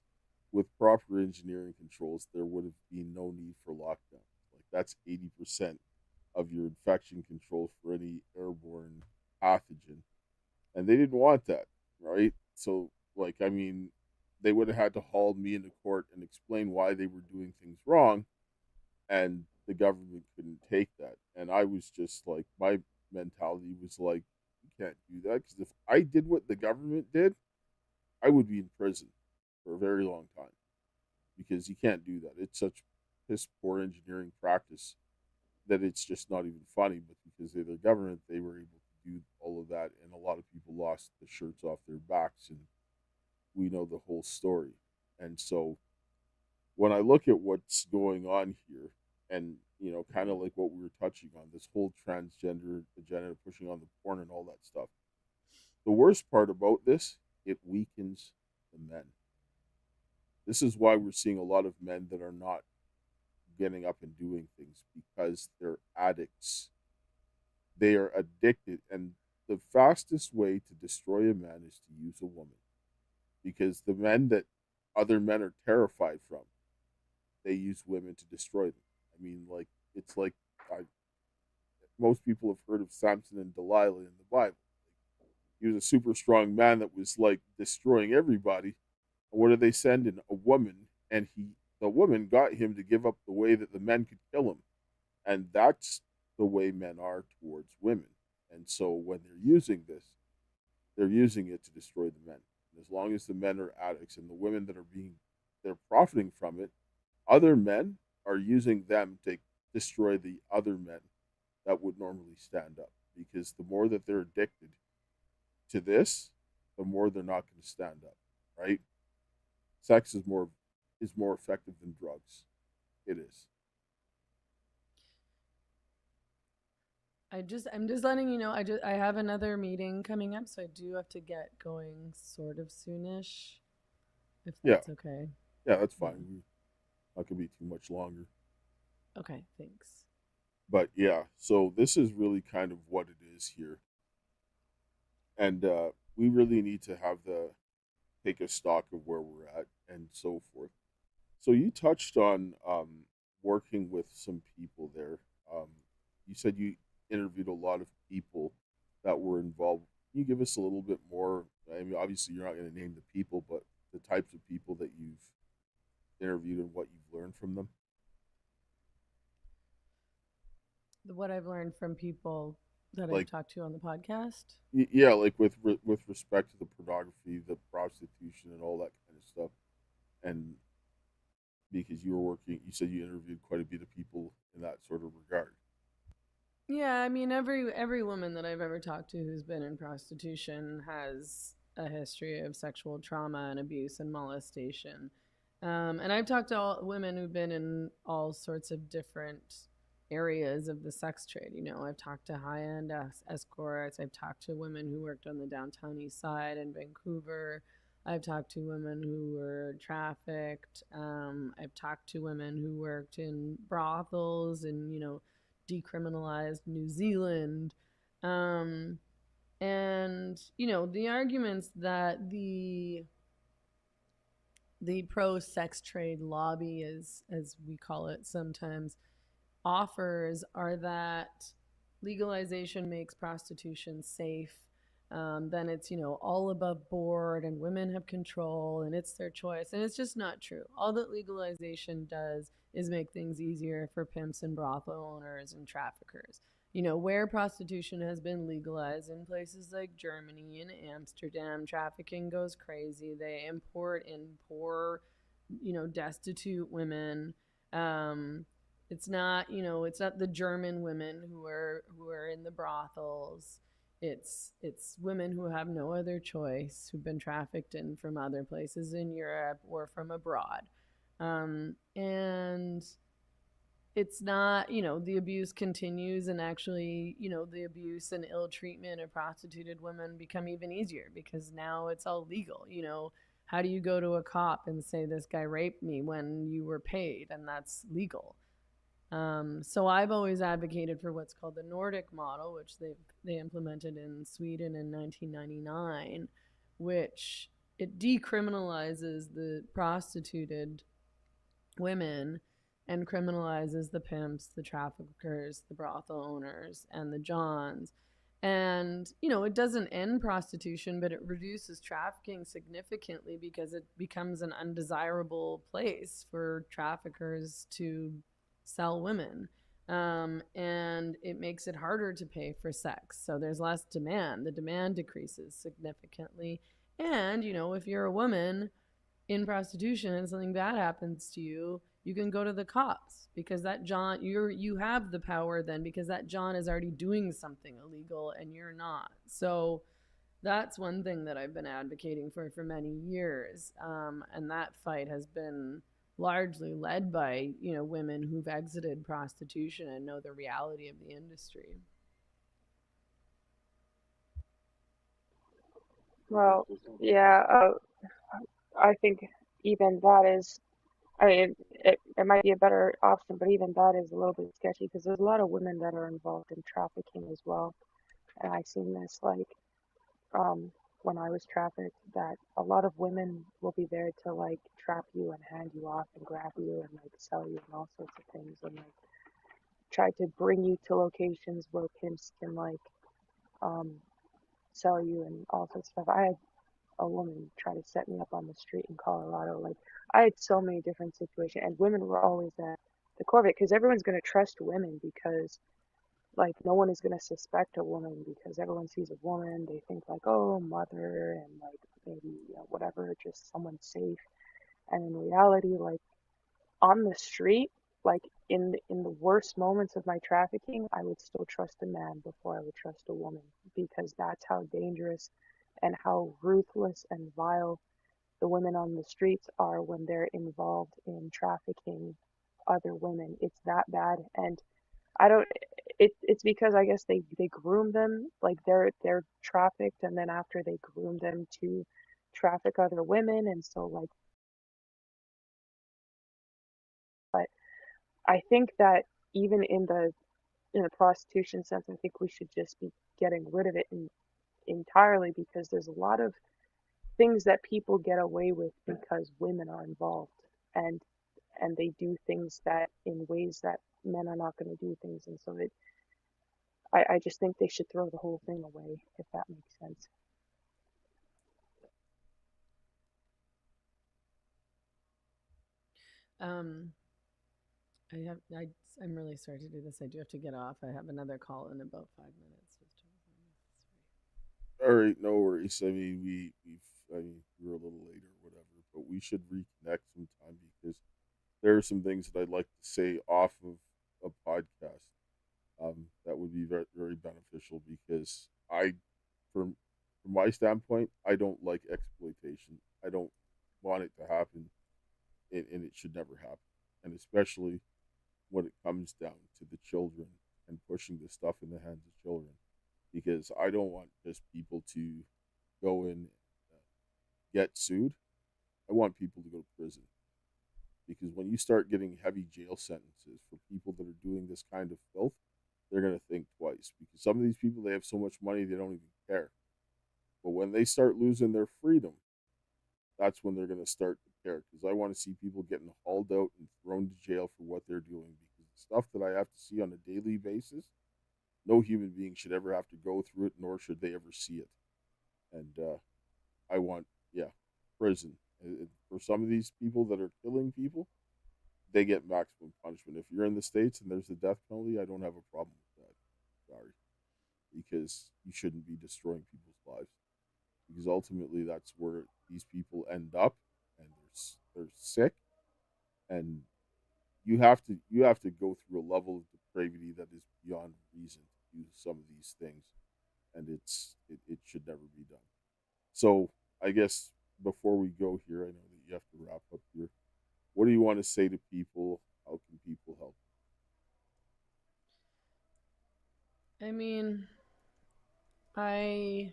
with proper engineering controls, there would have been no need for lockdowns. Like that's 80% of your infection control for any airborne pathogen, and they didn't want that, right? So, like, I mean, they would have had to haul me into court and explain why they were doing things wrong, and the government couldn't take that. And I was just like, my mentality was like, you can't do that because if I did what the government did, I would be in prison for a very long time because you can't do that. It's such piss poor engineering practice that it's just not even funny. But because they're the government, they were able to do all of that, and a lot of people lost the shirts off their backs, and we know the whole story. And so when I look at what's going on here, and kind of like what we were touching on, this whole transgender agenda, pushing on the porn and all that stuff. The worst part about this, it weakens the men. This is why we're seeing a lot of men that are not getting up and doing things because they're addicts. They are addicted, and the fastest way to destroy a man is to use a woman because the men that other men are terrified from, they use women to destroy them. I mean, like it's like most people have heard of Samson and Delilah in the Bible. He was a super strong man that was like destroying everybody. And what did they send in? A woman, and the woman got him to give up the way that the men could kill him, and that's the way men are towards women. And so when they're using this, they're using it to destroy the men. And as long as the men are addicts and the women that they're profiting from it, other men are using them to destroy the other men that would normally stand up. Because the more that they're addicted to this, the more they're not going to stand up, right? Sex is more effective than drugs. It is. I'm just letting you know. I have another meeting coming up, so I do have to get going sort of soonish. if Yeah, that's okay. yeah, that's Yeah. fine. Not gonna be too much longer. Okay, thanks. But yeah, so this is really kind of what it is here, and we really need to have the take a stock of where we're at and so forth. So you touched on working with some people there. Um, you said you interviewed a lot of people that were involved. Can you give us a little bit more? I mean, obviously you're not going to name the people, but the types of people that you've interviewed and what you've learned from them. What I've learned from people that I've Like, talked to on the podcast. yeah, like with respect to the pornography, the prostitution, and all that kind of stuff, and because you were working, you said you interviewed quite a bit of people in that sort of regard. Yeah, I mean every woman that I've ever talked to who's been in prostitution has a history of sexual trauma and abuse and molestation. And I've talked to all women who've been in all sorts of different areas of the sex trade. You know, I've talked to high-end escorts. I've talked to women who worked on the downtown east side in Vancouver. I've talked to women who were trafficked. I've talked to women who worked in brothels and, decriminalized New Zealand. Um, and, the arguments that the pro sex trade lobby, as we call it sometimes, offers are that legalization makes prostitution safe. Then it's, all above board and women have control and it's their choice. And it's just not true. All that legalization does is make things easier for pimps and brothel owners and traffickers. Where prostitution has been legalized in places like Germany and Amsterdam, trafficking goes crazy. They import in poor, destitute women. It's not the German women who are in the brothels. It's women who have no other choice, who've been trafficked in from other places in Europe or from abroad. And it's not, the abuse continues, and actually, the abuse and ill treatment of prostituted women become even easier because now it's all legal. How do you go to a cop and say this guy raped me when you were paid and that's legal? So I've always advocated for what's called the Nordic model, which they implemented in Sweden in 1999, which it decriminalizes the prostituted women and criminalizes the pimps, the traffickers, the brothel owners, and the johns. And, it doesn't end prostitution, but it reduces trafficking significantly because it becomes an undesirable place for traffickers to sell women. And it makes it harder to pay for sex. So there's less demand. The demand decreases significantly. And, if you're a woman in prostitution and something bad happens to you, you can go to the cops because that John, you have the power then because that John is already doing something illegal and you're not. So that's one thing that I've been advocating for many years, and that fight has been largely led by women who've exited prostitution and know the reality of the industry. Well, yeah, I think even that is, I mean, it might be a better option, but even that is a little bit sketchy because there's a lot of women that are involved in trafficking as well. And I've seen this like when I was trafficked, that a lot of women will be there to like trap you and hand you off and grab you and like sell you and all sorts of things and like try to bring you to locations where pimps can like um sell you and all sorts of stuff. I had a woman try to set me up on the street in Colorado. Like I had so many different situations, and women were always at the core of it because everyone's gonna trust women because like no one is gonna suspect a woman because everyone sees a woman, they think like, oh, mother, and like maybe whatever, just someone safe. And in reality, like on the street, like in the worst moments of my trafficking, I would still trust a man before I would trust a woman because that's how dangerous and how ruthless and vile the women on the streets are when they're involved in trafficking other women. It's that bad, and I don't. It's because I guess they groom them, like they're trafficked, and then after they groom them to traffic other women, and so like I think that even in the prostitution sense, I think we should just be getting rid of it entirely, because there's a lot of things that people get away with because women are involved, and they do things that in ways that men are not going to do things, and so I just think they should throw the whole thing away, if that makes sense. Um, I'm really sorry to do this. I do have to get off. I have another call in about 5 minutes. All right, no worries. I mean, we were a little late or whatever, but we should reconnect sometime because there are some things that I'd like to say off of a podcast. That would be very, very beneficial because from my standpoint, I don't like exploitation. I don't want it to happen, and it should never happen. And especially when it comes down to the children and pushing this stuff in the hands of children, because I don't want just people to go and get sued. I want people to go to prison, because when you start getting heavy jail sentences for people that are doing this kind of filth, they're going to think twice, because some of these people, they have so much money they don't even care. But when they start losing their freedom, that's when they're going to start to care, because I want to see people getting hauled out and thrown to jail for what they're doing, because the stuff that I have to see on a daily basis, no human being should ever have to go through it, nor should they ever see it. And I want, yeah, prison. For some of these people that are killing people, they get maximum punishment. If you're in the States and there's the death penalty, I don't have a problem with that. Sorry. Because you shouldn't be destroying people's lives. Because ultimately that's where these people end up, and they're sick, and you have to go through a level of depravity that is beyond reason to do some of these things, and it should never be done. So I guess before we go here, I know that you have to wrap up here. What do you want to say to people? How can people help? I mean, I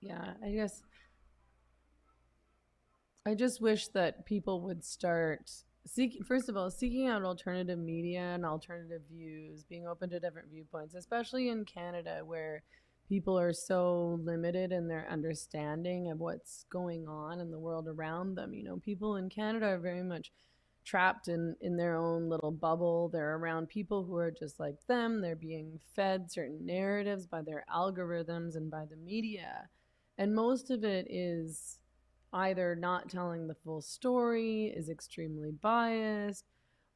yeah, I guess I just wish that people would start first of all, seeking out alternative media and alternative views, being open to different viewpoints, especially in Canada where people are so limited in their understanding of what's going on in the world around them. You know, people in Canada are very much trapped in their own little bubble. They're around people who are just like them. They're being fed certain narratives by their algorithms and by the media. And most of it is either not telling the full story, is extremely biased,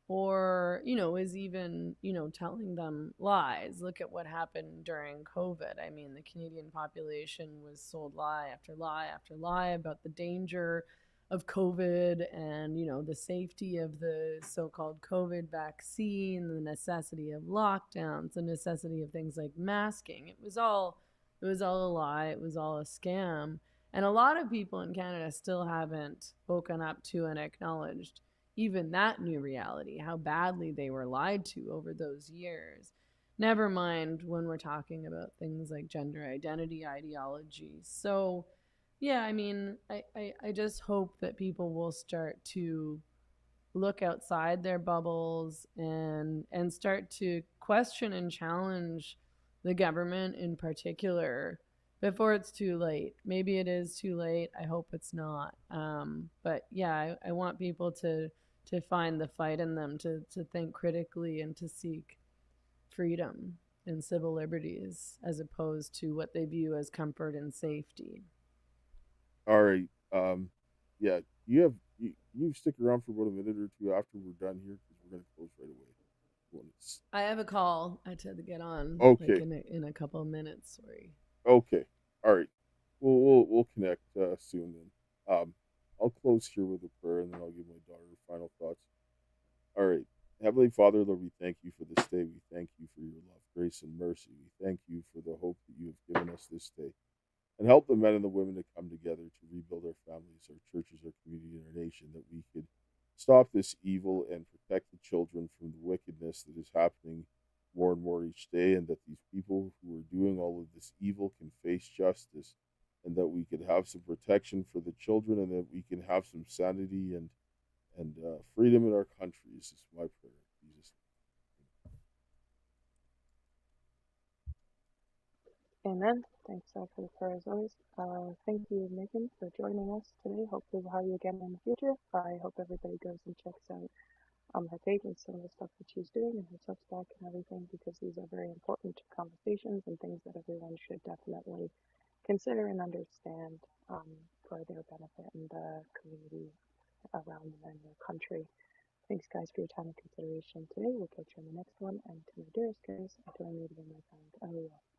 or, is even, telling them lies. Look at what happened during COVID. I mean, the Canadian population was sold lie after lie after lie about the danger of COVID and, the safety of the so-called COVID vaccine, the necessity of lockdowns, the necessity of things like masking. It was all a lie. It was all a scam. And a lot of people in Canada still haven't woken up to and acknowledged even that new reality, how badly they were lied to over those years. Never mind when we're talking about things like gender identity ideology. So, yeah, I mean, I just hope that people will start to look outside their bubbles and start to question and challenge the government in particular before it's too late. Maybe it is too late. I hope it's not. But yeah, I want people to find the fight in them, to think critically and to seek freedom and civil liberties as opposed to what they view as comfort and safety. All right. Yeah, you stick around for about a minute or two after we're done here, because we're gonna close right away. I have a call I had to get on like Okay. in a couple of minutes. Sorry. Okay. All right. We'll connect soon then. I'll close here with a prayer, and then I'll give my daughter final thoughts. All right. Heavenly Father, Lord, we thank you for this day. We thank you for your love, grace, and mercy. We thank you for the hope that you have given us this day. And help the men and the women to come together to rebuild our families, our churches, our community, and our nation, that we could stop this evil and protect the children from the wickedness that is happening more and more each day, and that these people who are doing all of this evil can face justice, and that we could have some protection for the children, and that we can have some sanity and freedom in our country is just my prayer. Jesus. Amen. Thanks for the prayer as always. Thank you, Meghan, for joining us today. Hopefully we'll have you again in the future. I hope everybody goes and checks out her page and some of the stuff that she's doing and her Substack and everything, because these are very important conversations and things that everyone should definitely consider and understand for their benefit and the community around them and their country. Thanks, guys, for your time and consideration today. We'll catch you on the next one. And to my dearest guys, until I meet again, my friend, I will.